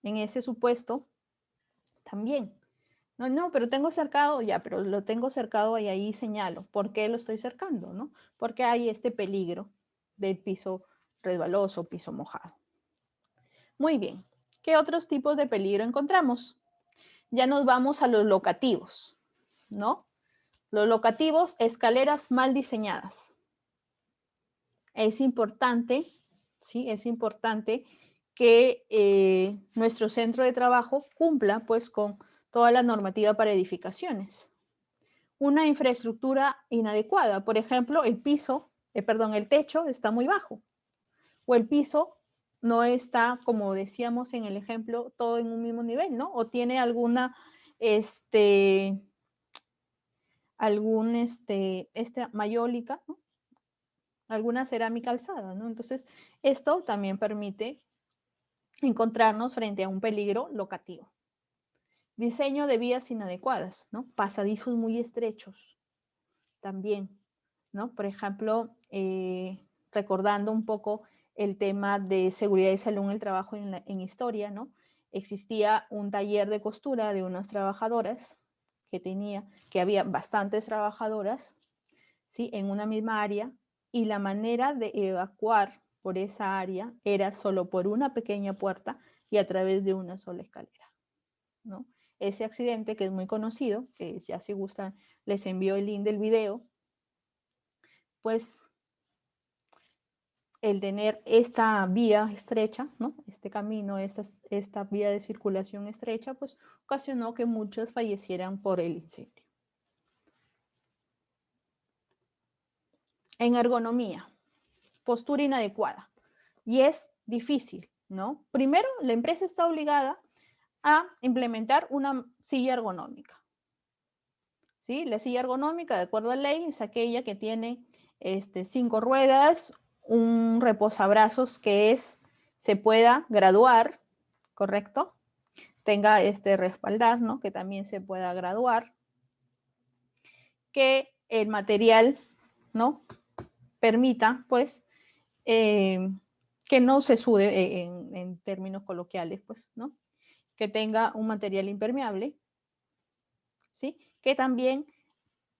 en ese supuesto, también. No, pero tengo cercado, ya, pero lo tengo cercado y ahí señalo. ¿Por qué lo estoy cercando, no? Porque hay este peligro del piso resbaloso, piso mojado. Muy bien. ¿Qué otros tipos de peligro encontramos? Ya nos vamos a los locativos, ¿no? Los locativos, escaleras mal diseñadas. Es importante, ¿sí? Es importante que nuestro centro de trabajo cumpla pues con toda la normativa para edificaciones. Una infraestructura inadecuada, por ejemplo, el techo está muy bajo o el piso no está, como decíamos en el ejemplo, todo en un mismo nivel, ¿no? O tiene alguna mayólica, ¿no?, alguna cerámica alzada, ¿no? Entonces, esto también permite encontrarnos frente a un peligro locativo. Diseño de vías inadecuadas, ¿no? Pasadizos muy estrechos, también, ¿no? Por ejemplo, recordando un poco el tema de seguridad y salud en el trabajo en historia, ¿no? Existía un taller de costura de unas trabajadoras que había bastantes trabajadoras, ¿sí?, en una misma área, y la manera de evacuar por esa área era solo por una pequeña puerta y a través de una sola escalera, ¿no? Ese accidente, que es muy conocido, que ya si gustan les envío el link del video, pues el tener esta vía estrecha, ¿no?, este camino, esta vía de circulación estrecha, pues ocasionó que muchos fallecieran por el incendio. En ergonomía, postura inadecuada. y es difícil, ¿no? Primero, la empresa está obligada a implementar una silla ergonómica, ¿sí? La silla ergonómica, de acuerdo a la ley, es aquella que tiene 5 ruedas, un reposabrazos que se pueda graduar, ¿correcto? Tenga respaldar, ¿no? Que también se pueda graduar, que el material, ¿no? Permita, pues, que no se sude en términos coloquiales, pues, ¿no? Que tenga un material impermeable, ¿sí? Que también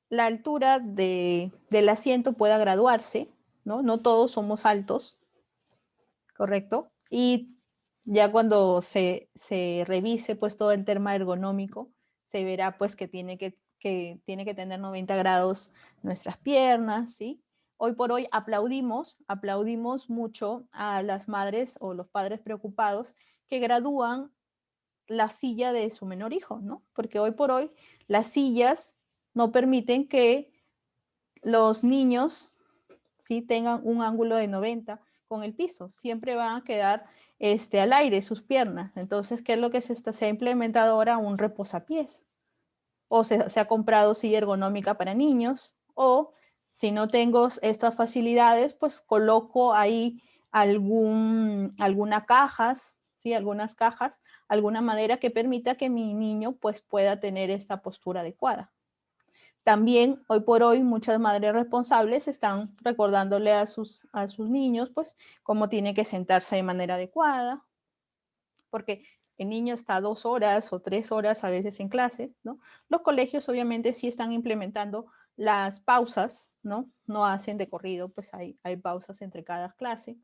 la altura del asiento pueda graduarse, ¿no? No todos somos altos, ¿correcto? Y ya cuando se revise, pues, todo el tema ergonómico, se verá, pues, que tiene que tener 90 grados nuestras piernas, ¿sí? Hoy por hoy aplaudimos mucho a las madres o los padres preocupados que gradúan la silla de su menor hijo, ¿no? Porque hoy por hoy las sillas no permiten que los niños, ¿sí?, tengan un ángulo de 90 con el piso. Siempre van a quedar al aire sus piernas. Entonces, ¿qué es lo que se ha implementado ahora? Un reposapiés. O se ha comprado silla ergonómica para niños, o si no tengo estas facilidades, pues coloco ahí algunas cajas, ¿sí? Algunas cajas, alguna madera que permita que mi niño pues pueda tener esta postura adecuada. También hoy por hoy muchas madres responsables están recordándole a sus niños pues cómo tiene que sentarse de manera adecuada, porque el niño está 2 horas o 3 horas a veces en clase, ¿no? Los colegios obviamente sí están implementando las pausas, ¿no? No hacen de corrido, pues hay pausas entre cada clase.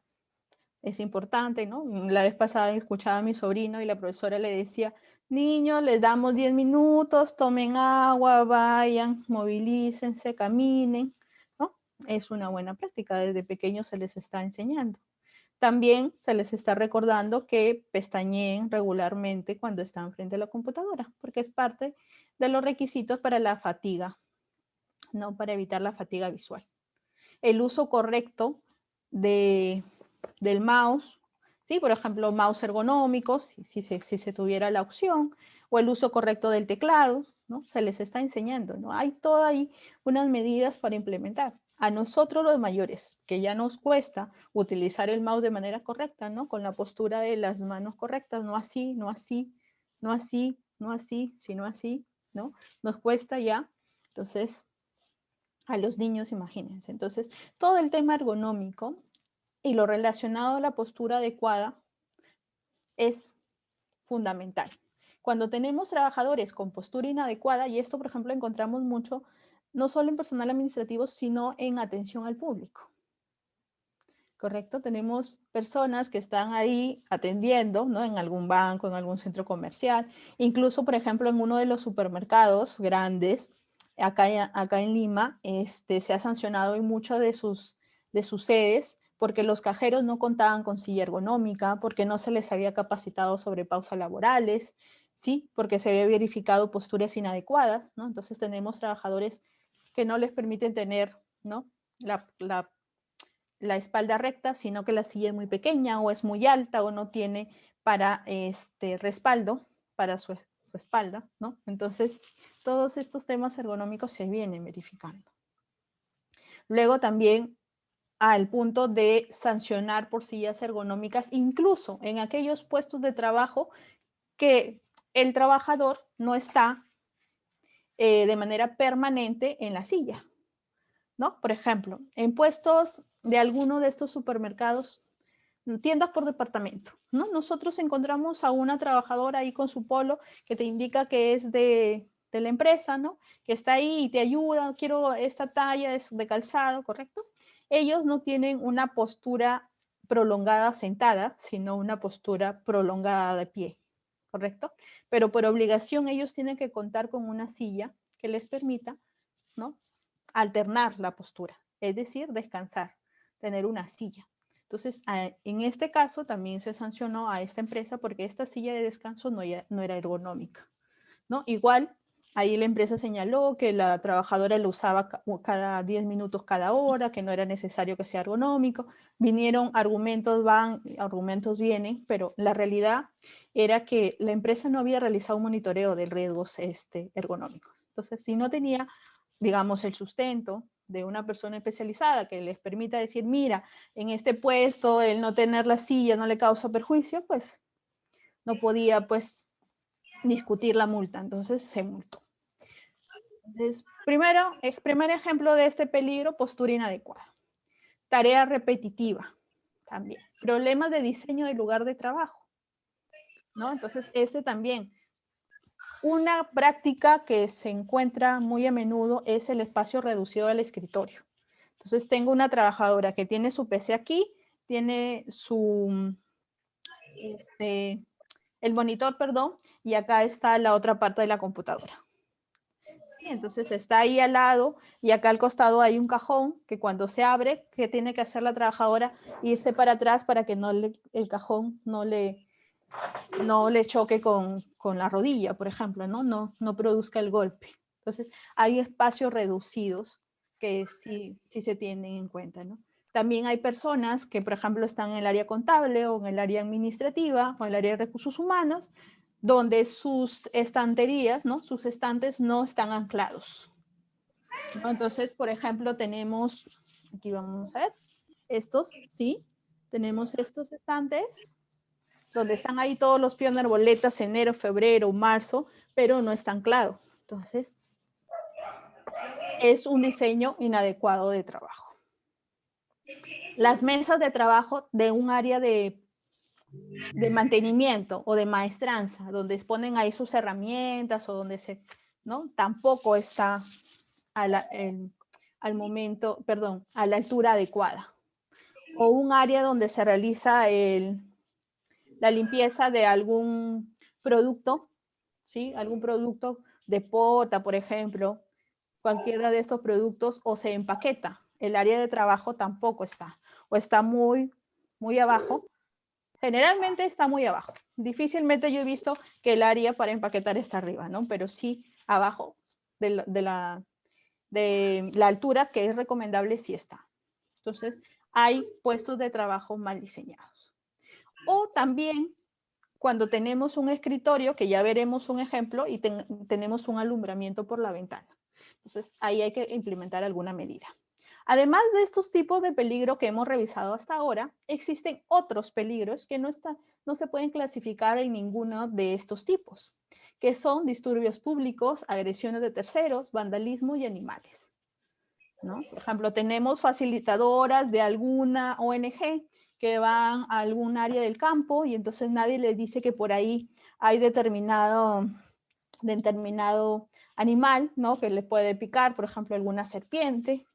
Es importante, ¿no? La vez pasada escuchaba a mi sobrino y la profesora le decía, niños, les damos 10 minutos, tomen agua, vayan, movilícense, caminen, ¿no? Es una buena práctica, desde pequeños se les está enseñando. También se les está recordando que pestañeen regularmente cuando están frente a la computadora, porque es parte de los requisitos para la fatiga, ¿no? Para evitar la fatiga visual. El uso correcto del mouse, ¿sí? Por ejemplo, mouse ergonómico, si se tuviera la opción, o el uso correcto del teclado, ¿no? Se les está enseñando, ¿no? Hay todas ahí unas medidas para implementar. A nosotros los mayores, que ya nos cuesta utilizar el mouse de manera correcta, ¿no? Con la postura de las manos correctas, no así, no así, no así, no así, sino así, ¿no? Nos cuesta ya. Entonces, a los niños, imagínense. Entonces, todo el tema ergonómico y lo relacionado a la postura adecuada es fundamental. Cuando tenemos trabajadores con postura inadecuada, y esto, por ejemplo, encontramos mucho, no solo en personal administrativo, sino en atención al público. ¿Correcto? Tenemos personas que están ahí atendiendo, ¿no? En algún banco, en algún centro comercial, incluso, por ejemplo, en uno de los supermercados grandes, acá en Lima, se ha sancionado en muchas de sus sedes porque los cajeros no contaban con silla ergonómica, porque no se les había capacitado sobre pausas laborales, ¿sí? Porque se había verificado posturas inadecuadas, ¿no? Entonces tenemos trabajadores que no les permiten tener, ¿no? la espalda recta, sino que la silla es muy pequeña o es muy alta o no tiene para respaldo para su espalda, ¿no? Entonces, todos estos temas ergonómicos se vienen verificando. Luego también al punto de sancionar por sillas ergonómicas, incluso en aquellos puestos de trabajo que el trabajador no está de manera permanente en la silla, ¿no? Por ejemplo, en puestos de alguno de estos supermercados, tiendas por departamento, ¿no? Nosotros encontramos a una trabajadora ahí con su polo que te indica que es de la empresa, ¿no? Que está ahí y te ayuda, quiero esta talla de calzado, ¿correcto? Ellos no tienen una postura prolongada sentada, sino una postura prolongada de pie, ¿correcto? Pero por obligación ellos tienen que contar con una silla que les permita, ¿no? Alternar la postura, es decir, descansar, tener una silla. Entonces, en este caso también se sancionó a esta empresa porque esta silla de descanso no era ergonómica, ¿no? Igual Ahí la empresa señaló que la trabajadora lo usaba cada 10 minutos cada hora, que no era necesario que sea ergonómico. Vinieron argumentos, van, argumentos vienen, pero la realidad era que la empresa no había realizado un monitoreo de riesgos ergonómicos. Entonces, si no tenía, digamos, el sustento de una persona especializada que les permita decir, mira, en este puesto el no tener la silla no le causa perjuicio, pues no podía pues discutir la multa, entonces se multó. Entonces, primer ejemplo de este peligro, postura inadecuada. Tarea repetitiva también. Problemas de diseño del lugar de trabajo, ¿no? Entonces, también. Una práctica que se encuentra muy a menudo es el espacio reducido del escritorio. Entonces, tengo una trabajadora que tiene su PC aquí, tiene su, el monitor, perdón, y acá está la otra parte de la computadora. Entonces está ahí al lado y acá al costado hay un cajón que cuando se abre, ¿qué tiene que hacer la trabajadora? Irse para atrás para que el cajón no le choque con la rodilla, por ejemplo, no produzca el golpe. Entonces hay espacios reducidos que sí se tienen en cuenta, ¿no? También hay personas que, por ejemplo, están en el área contable o en el área administrativa o en el área de recursos humanos, donde sus estanterías, ¿no? Sus estantes no están anclados, ¿no? Entonces, por ejemplo, tenemos, aquí vamos a ver, estos, ¿sí? Tenemos estos estantes, donde están ahí todos los pioneros, boletas, enero, febrero, marzo, pero no está anclado. Entonces, es un diseño inadecuado de trabajo. Las mesas de trabajo de un área de mantenimiento o de maestranza, donde exponen ahí sus herramientas o donde ¿no? Tampoco está a la altura adecuada. O un área donde se realiza la limpieza de algún producto, ¿sí? Algún producto de pota, por ejemplo, cualquiera de estos productos, o se empaqueta. El área de trabajo tampoco está, o está muy abajo. Generalmente está muy abajo. Difícilmente yo he visto que el área para empaquetar está arriba, ¿no? Pero sí abajo de la altura que es recomendable sí está. Entonces, hay puestos de trabajo mal diseñados. O también cuando tenemos un escritorio, que ya veremos un ejemplo, y tenemos un alumbramiento por la ventana. Entonces, ahí hay que implementar alguna medida. Además de estos tipos de peligro que hemos revisado hasta ahora, existen otros peligros que no se pueden clasificar en ninguno de estos tipos, que son disturbios públicos, agresiones de terceros, vandalismo y animales, ¿no? Por ejemplo, tenemos facilitadoras de alguna ONG que van a algún área del campo y entonces nadie les dice que por ahí hay determinado animal, ¿no? Que le puede picar, por ejemplo, alguna serpiente.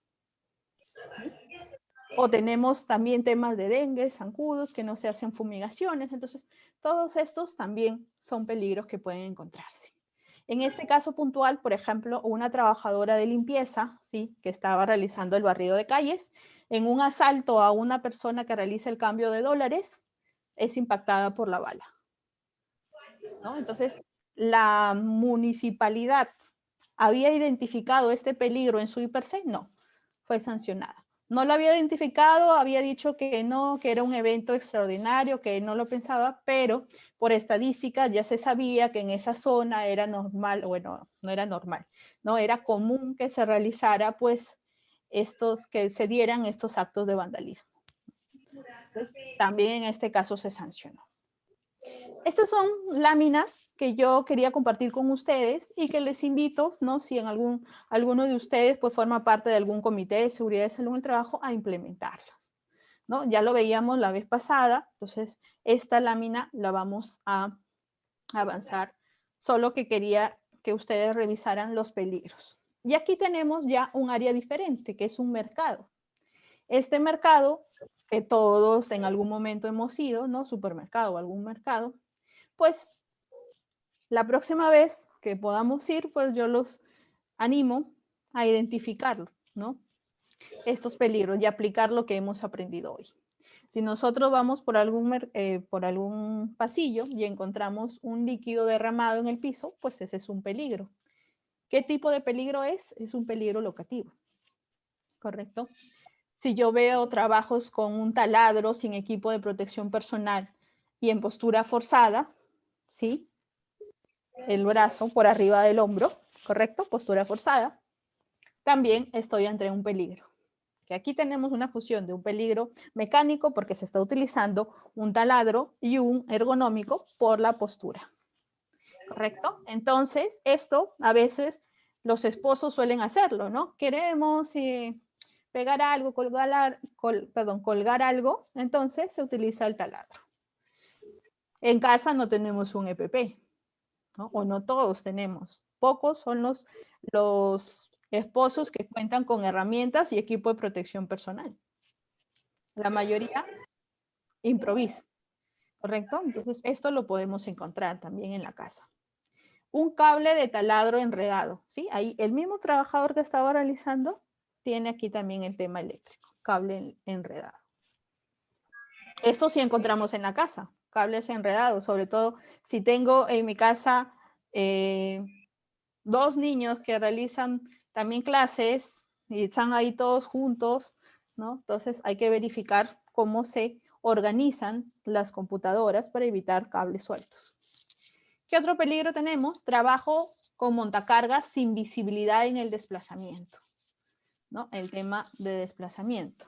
O tenemos también temas de dengue, zancudos, que no se hacen fumigaciones. Entonces, todos estos también son peligros que pueden encontrarse. En este caso puntual, por ejemplo, una trabajadora de limpieza, ¿sí? Que estaba realizando el barrido de calles, en un asalto a una persona que realiza el cambio de dólares, es impactada por la bala, ¿no? Entonces, la municipalidad había identificado este peligro en su IPERSE, no, fue sancionada. No lo había identificado, había dicho que no, que era un evento extraordinario, que no lo pensaba, pero por estadística ya se sabía que en esa zona era normal, bueno, no era normal, no era común que se realizara pues que se dieran estos actos de vandalismo. Entonces, también en este caso se sancionó. Estas son láminas que yo quería compartir con ustedes y que les invito, ¿no? Si en alguno de ustedes pues forma parte de algún comité de seguridad de salud en el trabajo, a implementarlas, ¿no? Ya lo veíamos la vez pasada, entonces esta lámina la vamos a avanzar, solo que quería que ustedes revisaran los peligros. Y aquí tenemos ya un área diferente, que es un mercado. Este mercado, que todos en algún momento hemos ido, ¿no? Supermercado o algún mercado, pues la próxima vez que podamos ir, pues yo los animo a identificarlo, ¿no? Estos peligros y aplicar lo que hemos aprendido hoy. Si nosotros vamos por algún pasillo y encontramos un líquido derramado en el piso, pues ese es un peligro. ¿Qué tipo de peligro es? Es un peligro locativo, ¿correcto? Si yo veo trabajos con un taladro sin equipo de protección personal y en postura forzada, ¿sí? El brazo por arriba del hombro, ¿correcto? Postura forzada. También estoy ante un peligro. Que aquí tenemos una fusión de un peligro mecánico porque se está utilizando un taladro y un ergonómico por la postura. ¿Correcto? Entonces, esto a veces los esposos suelen hacerlo, ¿no? Queremos pegar algo, colgar algo, entonces se utiliza el taladro. En casa no tenemos un EPP, ¿no? O no todos tenemos. Pocos son los esposos que cuentan con herramientas y equipo de protección personal. La mayoría improvisa, ¿correcto? Entonces, esto lo podemos encontrar también en la casa. Un cable de taladro enredado, ¿sí? Ahí el mismo trabajador que estaba realizando tiene aquí también el tema eléctrico, cable enredado. Esto sí encontramos en la casa, cables enredados, sobre todo si tengo en mi casa 2 niños que realizan también clases y están ahí todos juntos, ¿no? Entonces hay que verificar cómo se organizan las computadoras para evitar cables sueltos. ¿Qué otro peligro tenemos? Trabajo con montacargas sin visibilidad en el desplazamiento, ¿no? El tema de desplazamiento.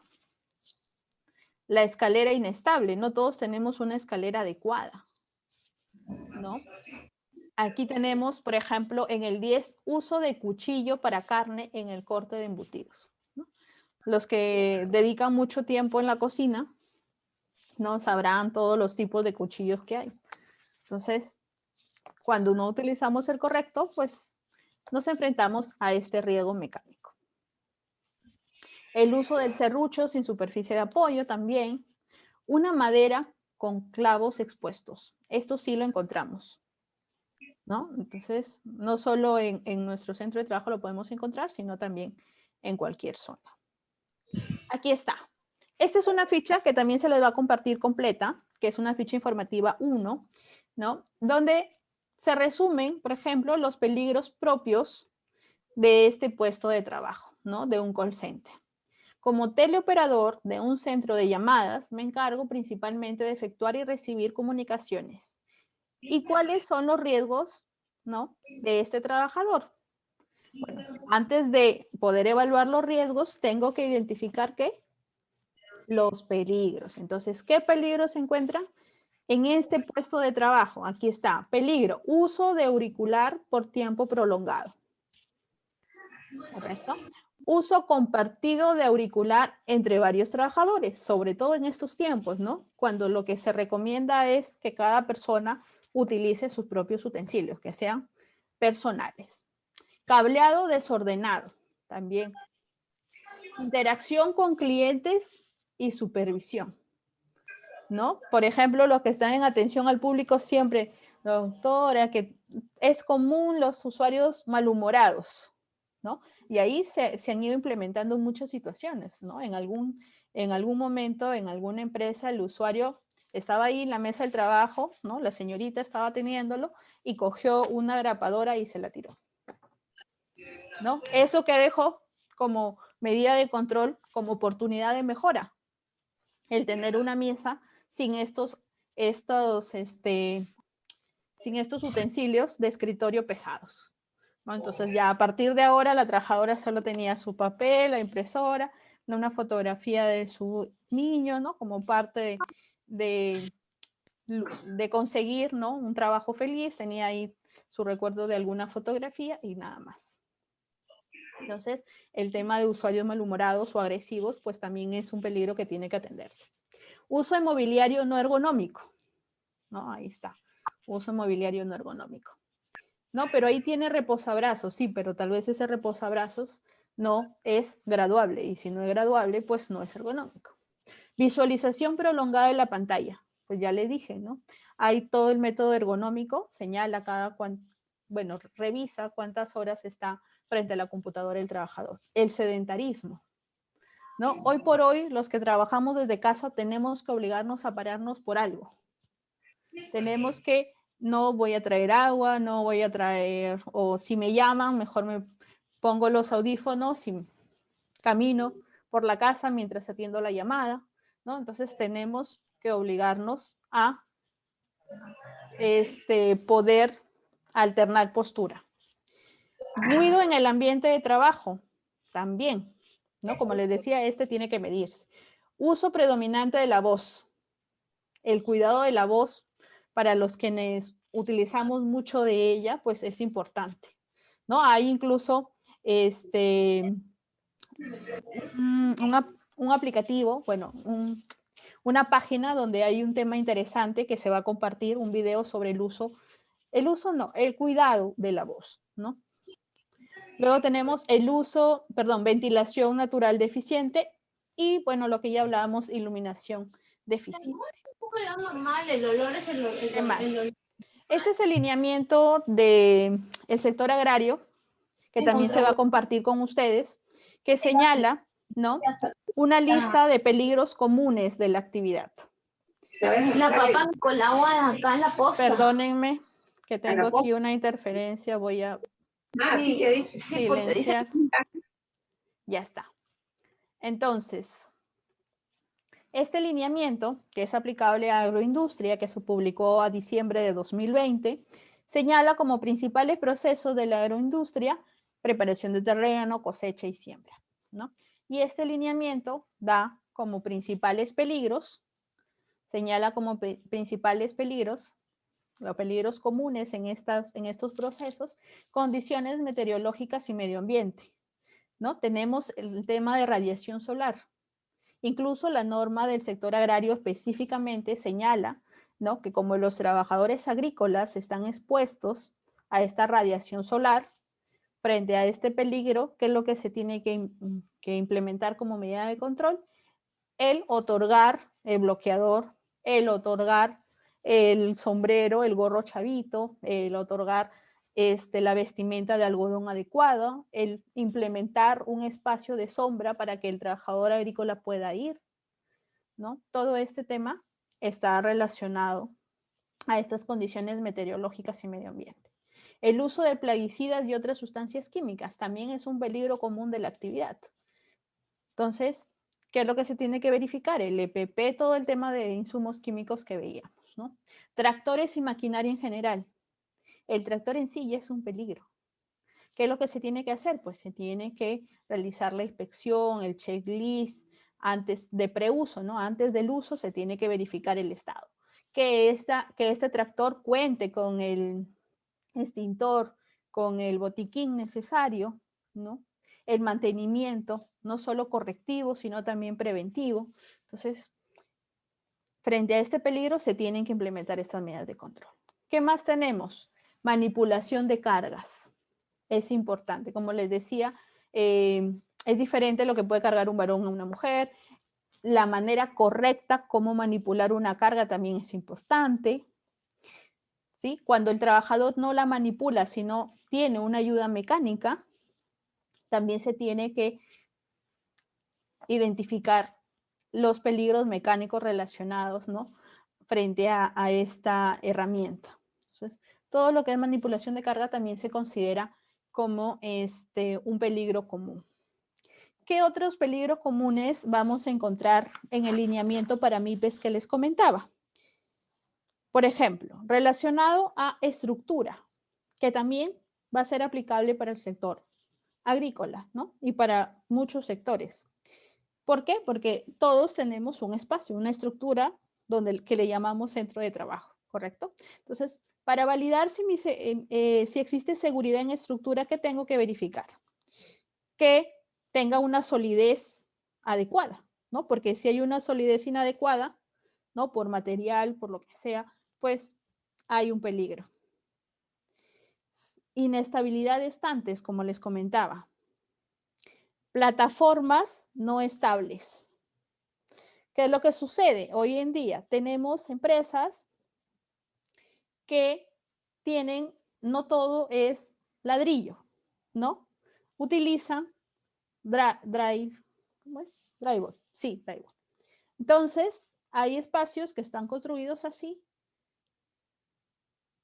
La escalera inestable, no todos tenemos una escalera adecuada, ¿no? Aquí tenemos, por ejemplo, en el 10, uso de cuchillo para carne en el corte de embutidos, ¿no? Los que dedican mucho tiempo en la cocina, ¿no? Sabrán todos los tipos de cuchillos que hay. Entonces, cuando no utilizamos el correcto, pues nos enfrentamos a este riesgo mecánico. El uso del serrucho sin superficie de apoyo también. Una madera con clavos expuestos. Esto sí lo encontramos, ¿no? Entonces, no solo en nuestro centro de trabajo lo podemos encontrar, sino también en cualquier zona. Aquí está. Esta es una ficha que también se les va a compartir completa, que es una ficha informativa 1, ¿no? Donde se resumen, por ejemplo, los peligros propios de este puesto de trabajo, ¿no? De un call center. Como teleoperador de un centro de llamadas, me encargo principalmente de efectuar y recibir comunicaciones. ¿Y cuáles son los riesgos, ¿no? De este trabajador? Bueno, antes de poder evaluar los riesgos, tengo que identificar ¿qué? Los peligros. Entonces, ¿qué peligros se encuentran en este puesto de trabajo? Aquí está, peligro, uso de auricular por tiempo prolongado. ¿Correcto? Uso compartido de auricular entre varios trabajadores, sobre todo en estos tiempos, ¿no? Cuando lo que se recomienda es que cada persona utilice sus propios utensilios, que sean personales. Cableado desordenado, también. Interacción con clientes y supervisión, ¿no? Por ejemplo, los que están en atención al público siempre, doctora, que es común los usuarios malhumorados, ¿no? Y ahí se han ido implementando muchas situaciones, ¿no? En algún momento, en alguna empresa, el usuario estaba ahí en la mesa del trabajo, ¿no? La señorita estaba teniéndolo y cogió una grapadora y se la tiró, ¿no? Eso que dejó como medida de control, como oportunidad de mejora, el tener una mesa sin estos utensilios de escritorio pesados, ¿no? Entonces ya a partir de ahora la trabajadora solo tenía su papel, la impresora, ¿no? Una fotografía de su niño, ¿no? Como parte de conseguir, ¿no? Un trabajo feliz, tenía ahí su recuerdo de alguna fotografía y nada más. Entonces, el tema de usuarios malhumorados o agresivos, pues también es un peligro que tiene que atenderse. Uso de mobiliario no ergonómico, ¿no? Ahí está, uso de mobiliario no ergonómico. No, pero ahí tiene reposabrazos, sí, pero tal vez ese reposabrazos no es graduable, y si no es graduable, pues no es ergonómico. Visualización prolongada de la pantalla, pues ya le dije, ¿no? Hay todo el método ergonómico, señala revisa cuántas horas está frente a la computadora el trabajador. El sedentarismo, ¿no? Hoy por hoy, los que trabajamos desde casa tenemos que obligarnos a pararnos por algo. Tenemos que no voy a traer agua, no voy a traer, o si me llaman, mejor me pongo los audífonos y camino por la casa mientras atiendo la llamada, ¿no? Entonces tenemos que obligarnos a poder alternar postura. Ruido en el ambiente de trabajo, también, ¿no? Como les decía, tiene que medirse. Uso predominante de la voz. El cuidado de la voz para los quienes utilizamos mucho de ella, pues es importante, ¿no? Hay incluso un aplicativo, bueno, una página donde hay un tema interesante que se va a compartir, un video sobre el cuidado de la voz, ¿no? Luego tenemos ventilación natural deficiente y, bueno, lo que ya hablábamos, iluminación deficiente. ¿Qué más? Este es el lineamiento del sector agrario, que también se va a compartir con ustedes, que señala, ¿no?, una lista de peligros comunes de la actividad. La papa con la agua de acá en la posta. Perdónenme que tengo aquí una interferencia, voy a silenciar. Ya está. Entonces, este lineamiento, que es aplicable a agroindustria, que se publicó a diciembre de 2020, señala como principales procesos de la agroindustria preparación de terreno, cosecha y siembra, ¿no? Y este lineamiento da como principales peligros, señala como principales peligros, los peligros comunes en estos procesos, condiciones meteorológicas y medio ambiente, ¿no? Tenemos el tema de radiación solar. Incluso la norma del sector agrario específicamente señala, ¿no?, que como los trabajadores agrícolas están expuestos a esta radiación solar, frente a este peligro, ¿qué es lo que se tiene que implementar como medida de control? El otorgar el bloqueador, el otorgar el sombrero, el gorro chavito, el otorgar la vestimenta de algodón adecuado, el implementar un espacio de sombra para que el trabajador agrícola pueda ir, ¿no? Todo este tema está relacionado a estas condiciones meteorológicas y medio ambiente. El uso de plaguicidas y otras sustancias químicas también es un peligro común de la actividad. Entonces, ¿qué es lo que se tiene que verificar? El EPP, todo el tema de insumos químicos que veíamos, ¿no? Tractores y maquinaria en general. El tractor en sí ya es un peligro. ¿Qué es lo que se tiene que hacer? Pues se tiene que realizar la inspección, el checklist, antes de preuso, ¿no? Antes del uso se tiene que verificar el estado. Que este tractor cuente con el extintor, con el botiquín necesario, ¿no? El mantenimiento, no solo correctivo, sino también preventivo. Entonces, frente a este peligro se tienen que implementar estas medidas de control. ¿Qué más tenemos? Manipulación de cargas. Es importante. Como les decía, es diferente lo que puede cargar un varón a una mujer. La manera correcta cómo manipular una carga también es importante. ¿Sí? Cuando el trabajador no la manipula, sino tiene una ayuda mecánica, también se tiene que identificar los peligros mecánicos relacionados, ¿no?, frente a esta herramienta. Entonces, todo lo que es manipulación de carga también se considera como un peligro común. ¿Qué otros peligros comunes vamos a encontrar en el lineamiento para MIPES que les comentaba? Por ejemplo, relacionado a estructura, que también va a ser aplicable para el sector agrícola, ¿no?, y para muchos sectores. ¿Por qué? Porque todos tenemos un espacio, una estructura que le llamamos centro de trabajo, ¿correcto? Entonces, para validar si existe seguridad en estructura, ¿qué tengo que verificar? Que tenga una solidez adecuada, ¿no? Porque si hay una solidez inadecuada, ¿no?, por material, por lo que sea, pues hay un peligro. Inestabilidad de estantes, como les comentaba. Plataformas no estables. ¿Qué es lo que sucede? Hoy en día tenemos empresas que tienen, no todo es ladrillo, ¿no? Utilizan drywall. Sí, drywall. Entonces, hay espacios que están construidos así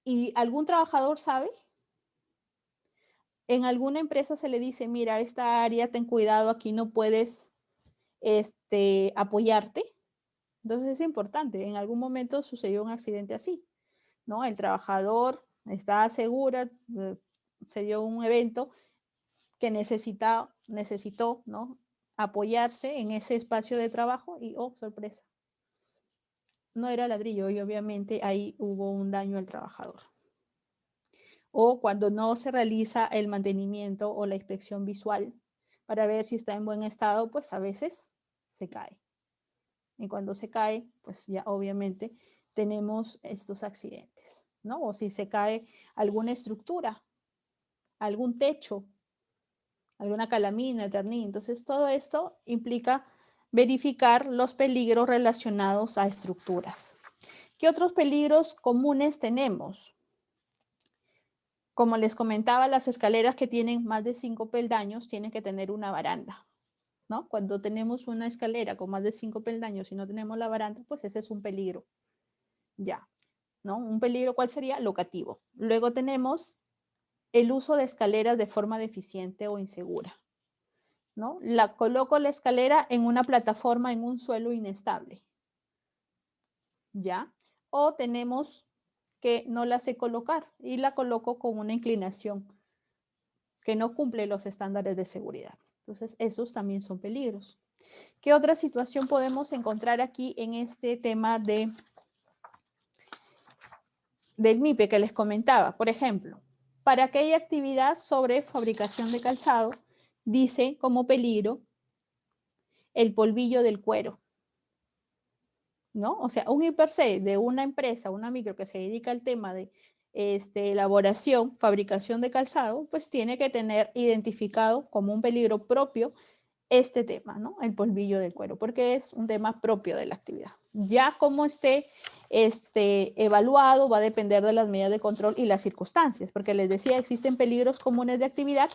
¿Y algún trabajador sabe? En alguna empresa se le dice, mira, esta área, ten cuidado, aquí no puedes apoyarte. Entonces es importante, en algún momento sucedió un accidente así, ¿no? El trabajador estaba segura, se dio un evento que necesitó, ¿no? Apoyarse en ese espacio de trabajo y, oh, sorpresa, no era ladrillo y obviamente ahí hubo un daño al trabajador. O cuando no se realiza el mantenimiento o la inspección visual para ver si está en buen estado, pues a veces se cae. Y cuando se cae, pues ya obviamente tenemos estos accidentes, ¿no? O si se cae alguna estructura, algún techo, alguna calamina, ternín. Entonces todo esto implica verificar los peligros relacionados a estructuras. ¿Qué otros peligros comunes tenemos? Como les comentaba, las escaleras que tienen más de 5 peldaños tienen que tener una baranda, ¿no? Cuando tenemos una escalera con más de 5 peldaños y no tenemos la baranda, pues ese es un peligro. Ya, ¿no? Un peligro, ¿cuál sería? Locativo. Luego tenemos el uso de escaleras de forma deficiente o insegura, ¿no? Coloco la escalera en una plataforma, en un suelo inestable, ¿ya? O tenemos que no la sé colocar y la coloco con una inclinación que no cumple los estándares de seguridad. Entonces, esos también son peligros. ¿Qué otra situación podemos encontrar aquí en este tema del MIPE que les comentaba? Por ejemplo, para aquella actividad sobre fabricación de calzado, dice como peligro el polvillo del cuero, ¿no? O sea, un IPRC de una empresa, una micro que se dedica al tema de elaboración, fabricación de calzado, pues tiene que tener identificado como un peligro propio este tema, ¿no? El polvillo del cuero, porque es un tema propio de la actividad. Ya como esté evaluado va a depender de las medidas de control y las circunstancias, porque les decía, existen peligros comunes de actividad,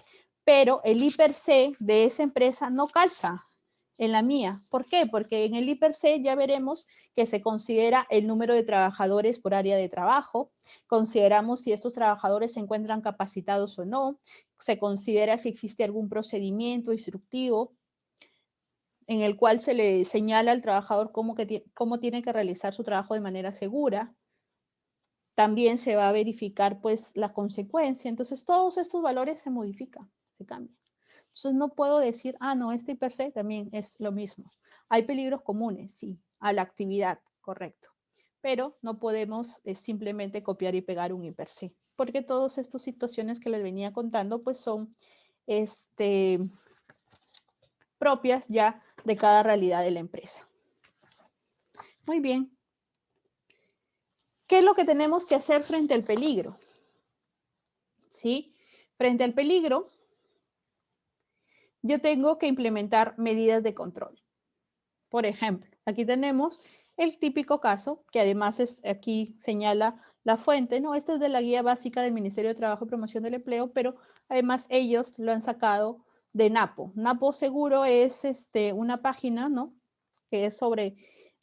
pero el IPRC de esa empresa no calza en la mía. ¿Por qué? Porque en el IPRC ya veremos que se considera el número de trabajadores por área de trabajo, consideramos si estos trabajadores se encuentran capacitados o no, se considera si existe algún procedimiento instructivo en el cual se le señala al trabajador cómo tiene que realizar su trabajo de manera segura. También se va a verificar pues la consecuencia. Entonces todos estos valores se modifican, se cambian. Entonces no puedo decir, ah, no, este per se también es lo mismo. Hay peligros comunes, sí, a la actividad, correcto. Pero no podemos simplemente copiar y pegar un per se, porque todas estas situaciones que les venía contando pues son propias ya de cada realidad de la empresa. Muy bien. ¿Qué es lo que tenemos que hacer frente al peligro? ¿Sí? Frente al peligro, yo tengo que implementar medidas de control. Por ejemplo, aquí tenemos el típico caso, que además aquí señala la fuente, ¿no? Esto es de la guía básica del Ministerio de Trabajo y Promoción del Empleo, pero además ellos lo han sacado de NAPO. NAPO Seguro es una página, ¿no? Que es sobre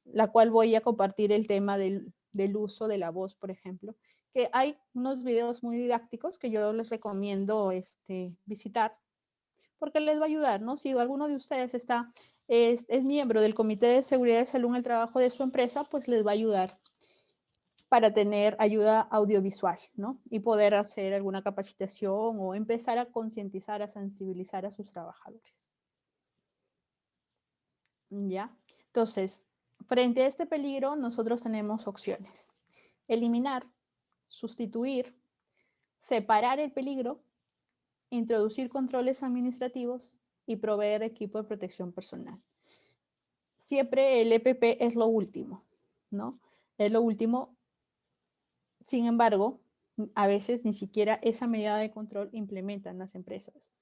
la cual voy a compartir el tema del uso de la voz, por ejemplo, que hay unos videos muy didácticos que yo les recomiendo visitar, porque les va a ayudar, ¿no? Si alguno de ustedes es miembro del Comité de Seguridad y Salud en el trabajo de su empresa, pues les va a ayudar para tener ayuda audiovisual, ¿no? Y poder hacer alguna capacitación o empezar a concientizar, a sensibilizar a sus trabajadores. ¿Ya? Entonces, frente a este peligro, nosotros tenemos opciones. Eliminar, sustituir, separar el peligro, introducir controles administrativos y proveer equipo de protección personal. Siempre el EPP es lo último, ¿no? Es lo último. Sin embargo, a veces ni siquiera esa medida de control implementan las empresas.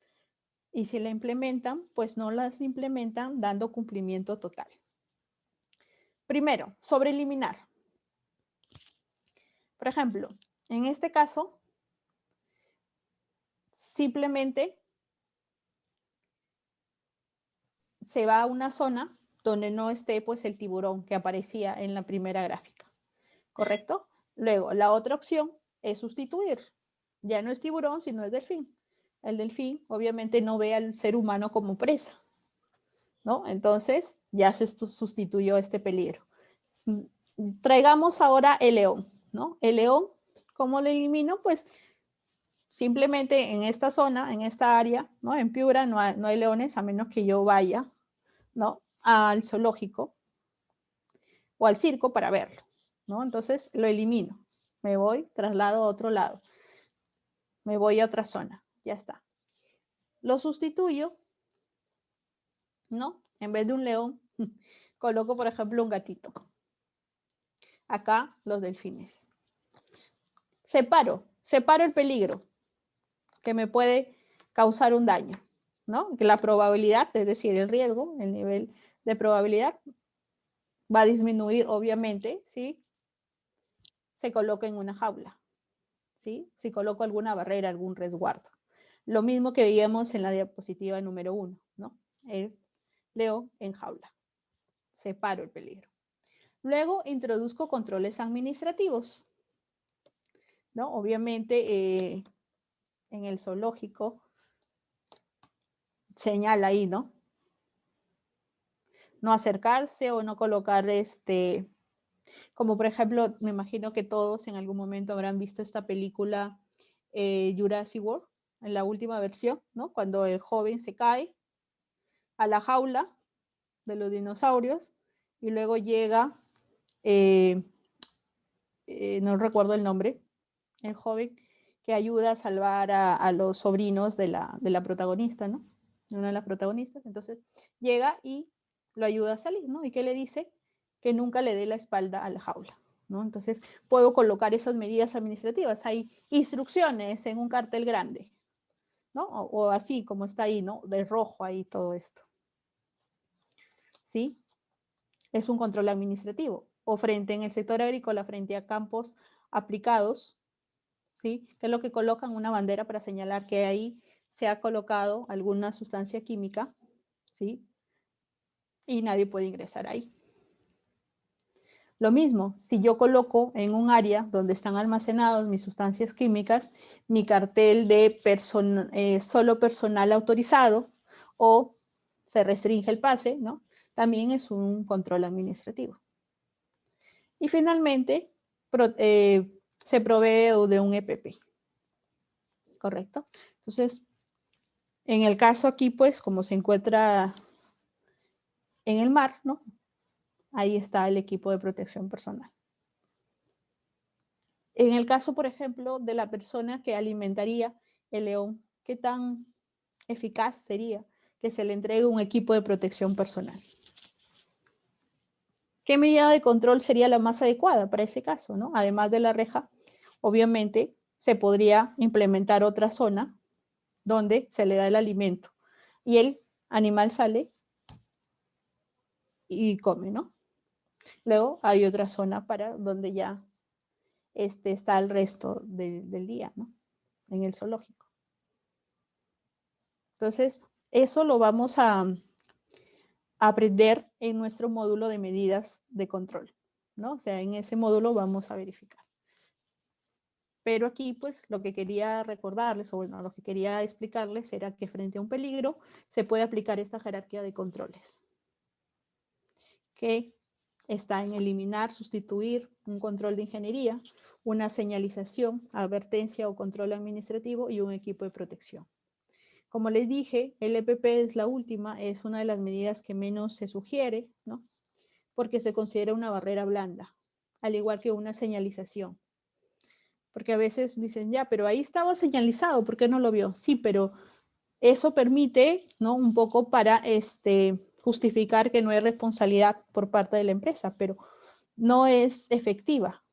Y si la implementan, pues no las implementan dando cumplimiento total. Primero, sobre eliminar. Por ejemplo, en este caso, simplemente se va a una zona donde no esté pues el tiburón que aparecía en la primera gráfica, ¿correcto? Luego, la otra opción es sustituir. Ya no es tiburón, sino es delfín. El delfín obviamente no ve al ser humano como presa, ¿no? Entonces ya se sustituyó este peligro. Traigamos ahora el león, ¿no? El león, ¿cómo lo elimino? Pues simplemente en esta zona, en esta área, ¿no? En Piura no hay leones a menos que yo vaya, ¿no? Al zoológico o al circo para verlo, ¿no? Entonces lo elimino. Me voy, traslado a otro lado. Me voy a otra zona. Ya está. Lo sustituyo, ¿no? En vez de un león, coloco, por ejemplo, un gatito. Acá los delfines. Separo el peligro que me puede causar un daño, ¿no? Que la probabilidad, es decir, el riesgo, el nivel de probabilidad va a disminuir, obviamente, si se coloca en una jaula, ¿sí? Si coloco alguna barrera, algún resguardo. Lo mismo que veíamos en la diapositiva número 1, ¿no? El león en jaula. Separo el peligro. Luego introduzco controles administrativos, ¿no? Obviamente en el zoológico señala ahí, ¿no? No acercarse o no colocar como por ejemplo, me imagino que todos en algún momento habrán visto esta película Jurassic World, en la última versión, ¿no? Cuando el joven se cae a la jaula de los dinosaurios y luego llega, no recuerdo el nombre, el joven que ayuda a salvar a los sobrinos de la protagonista, ¿no? Una de las protagonistas. Entonces llega y lo ayuda a salir, ¿no? ¿Y qué le dice? Que nunca le dé la espalda a la jaula, ¿no? Entonces puedo colocar esas medidas administrativas. Hay instrucciones en un cartel grande, ¿no? O así como está ahí, ¿no? De rojo ahí todo esto. ¿Sí? Es un control administrativo. O frente en el sector agrícola, frente a campos aplicados, ¿sí? Que es lo que colocan una bandera para señalar que ahí se ha colocado alguna sustancia química, ¿sí? Y nadie puede ingresar ahí. Lo mismo, si yo coloco en un área donde están almacenadas mis sustancias químicas, mi cartel de solo personal autorizado o se restringe el pase, ¿no? También es un control administrativo. Y finalmente, se provee de un EPP. ¿Correcto? Entonces, en el caso aquí, pues, como se encuentra en el mar, ¿no? Ahí está el equipo de protección personal. En el caso, por ejemplo, de la persona que alimentaría el león, ¿qué tan eficaz sería que se le entregue un equipo de protección personal? ¿Qué medida de control sería la más adecuada para ese caso, ¿no? Además de la reja, obviamente se podría implementar otra zona donde se le da el alimento y el animal sale y come, ¿no? Luego hay otra zona para donde ya está el resto del día, ¿no? En el zoológico. Entonces, eso lo vamos a aprender en nuestro módulo de medidas de control, ¿no? O sea, en ese módulo vamos a verificar. Pero aquí, pues, lo que quería recordarles, o bueno, lo que quería explicarles era que frente a un peligro se puede aplicar esta jerarquía de controles, que está en eliminar, sustituir un control de ingeniería, una señalización, advertencia o control administrativo y un equipo de protección. Como les dije, el EPP es la última, es una de las medidas que menos se sugiere, ¿no? Porque se considera una barrera blanda, al igual que una señalización. Porque a veces dicen, ya, pero ahí estaba señalizado, ¿por qué no lo vio? Sí, pero eso permite, ¿no? Un poco para justificar que no hay responsabilidad por parte de la empresa, pero no es efectiva,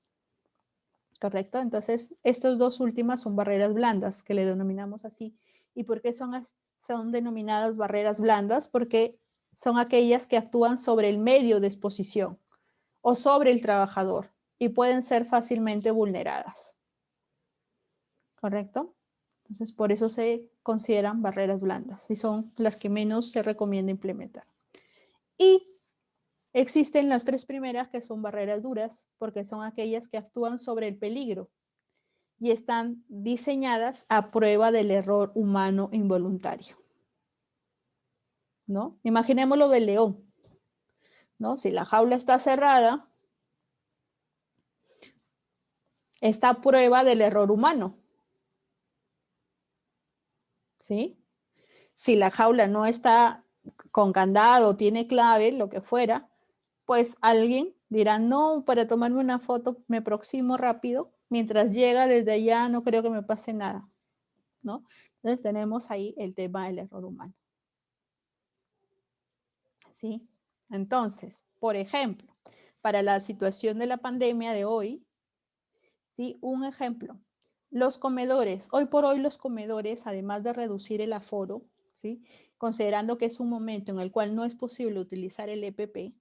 ¿correcto? Entonces, estas dos últimas son barreras blandas, que le denominamos así. ¿Y por qué son denominadas barreras blandas? Porque son aquellas que actúan sobre el medio de exposición o sobre el trabajador y pueden ser fácilmente vulneradas, ¿correcto? Entonces, por eso se consideran barreras blandas y son las que menos se recomienda implementar. Y existen las tres primeras que son barreras duras porque son aquellas que actúan sobre el peligro y están diseñadas a prueba del error humano involuntario, ¿no? Imaginémoslo del león, ¿no? Si la jaula está cerrada, está a prueba del error humano, ¿sí? Si la jaula no está con candado, tiene clave, lo que fuera, pues alguien dirá, no, para tomarme una foto me aproximo rápido, mientras llega desde allá no creo que me pase nada, ¿no? Entonces tenemos ahí el tema del error humano. ¿Sí? Entonces, por ejemplo, para la situación de la pandemia de hoy, ¿sí? Un ejemplo, los comedores, hoy por hoy los comedores, además de reducir el aforo, ¿sí? Considerando que es un momento en el cual no es posible utilizar el EPP,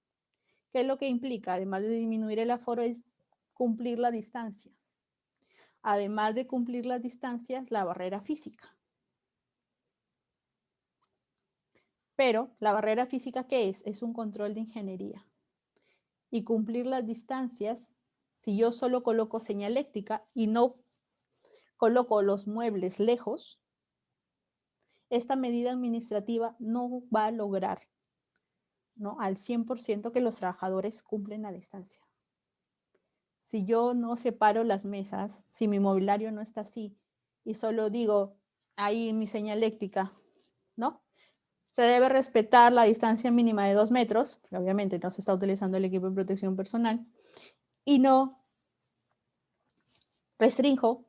¿qué es lo que implica? Además de disminuir el aforo, es cumplir la distancia. Además de cumplir las distancias, la barrera física. Pero la barrera física, ¿qué es? Es un control de ingeniería. Y cumplir las distancias, si yo solo coloco señaléctica y no coloco los muebles lejos, esta medida administrativa no va a lograr, ¿no?, al 100% que los trabajadores cumplen la distancia. Si yo no separo las mesas, si mi mobiliario no está así y solo digo ahí mi señaléctica, ¿no? Se debe respetar la distancia mínima de 2 metros, pero obviamente no se está utilizando el equipo de protección personal, y no restrinjo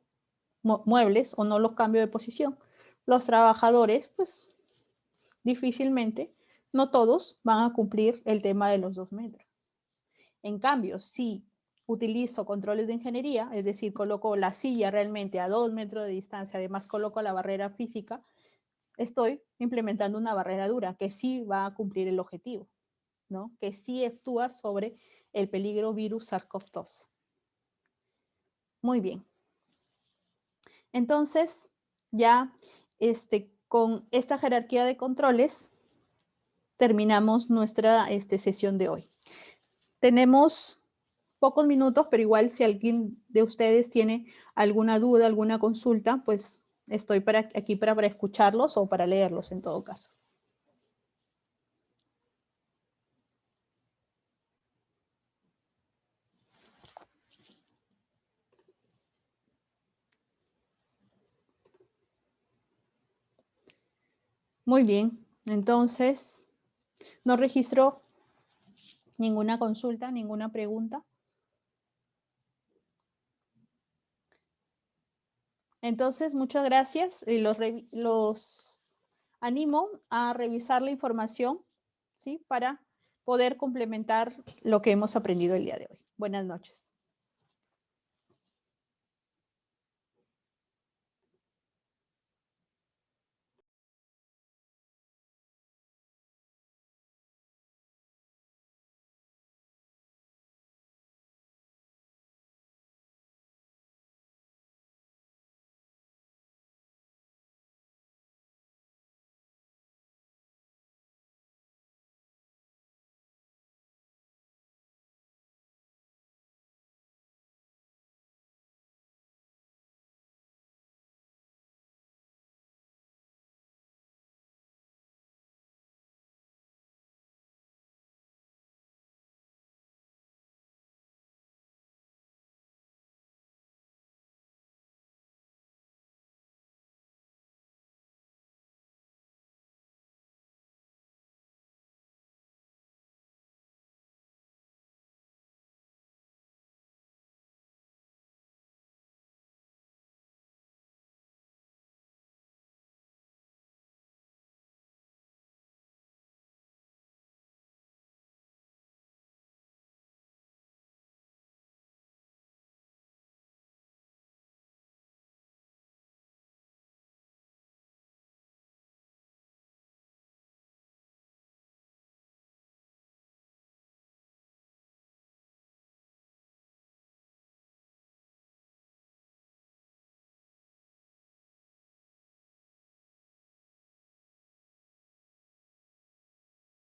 muebles o no los cambio de posición. Los trabajadores, pues difícilmente, no todos van a cumplir el tema de los 2 metros. En cambio, si utilizo controles de ingeniería, es decir, coloco la silla realmente a 2 metros de distancia, además coloco la barrera física, estoy implementando una barrera dura que sí va a cumplir el objetivo, ¿no? Que sí actúa sobre el peligro virus SARS-CoV-2. Muy bien. Entonces, ya con esta jerarquía de controles, terminamos nuestra sesión de hoy. Tenemos pocos minutos, pero igual si alguien de ustedes tiene alguna duda, alguna consulta, pues estoy aquí para escucharlos o para leerlos en todo caso. Muy bien, entonces, no registro ninguna consulta, ninguna pregunta. Entonces, muchas gracias y los animo a revisar la información, ¿sí?, para poder complementar lo que hemos aprendido el día de hoy. Buenas noches.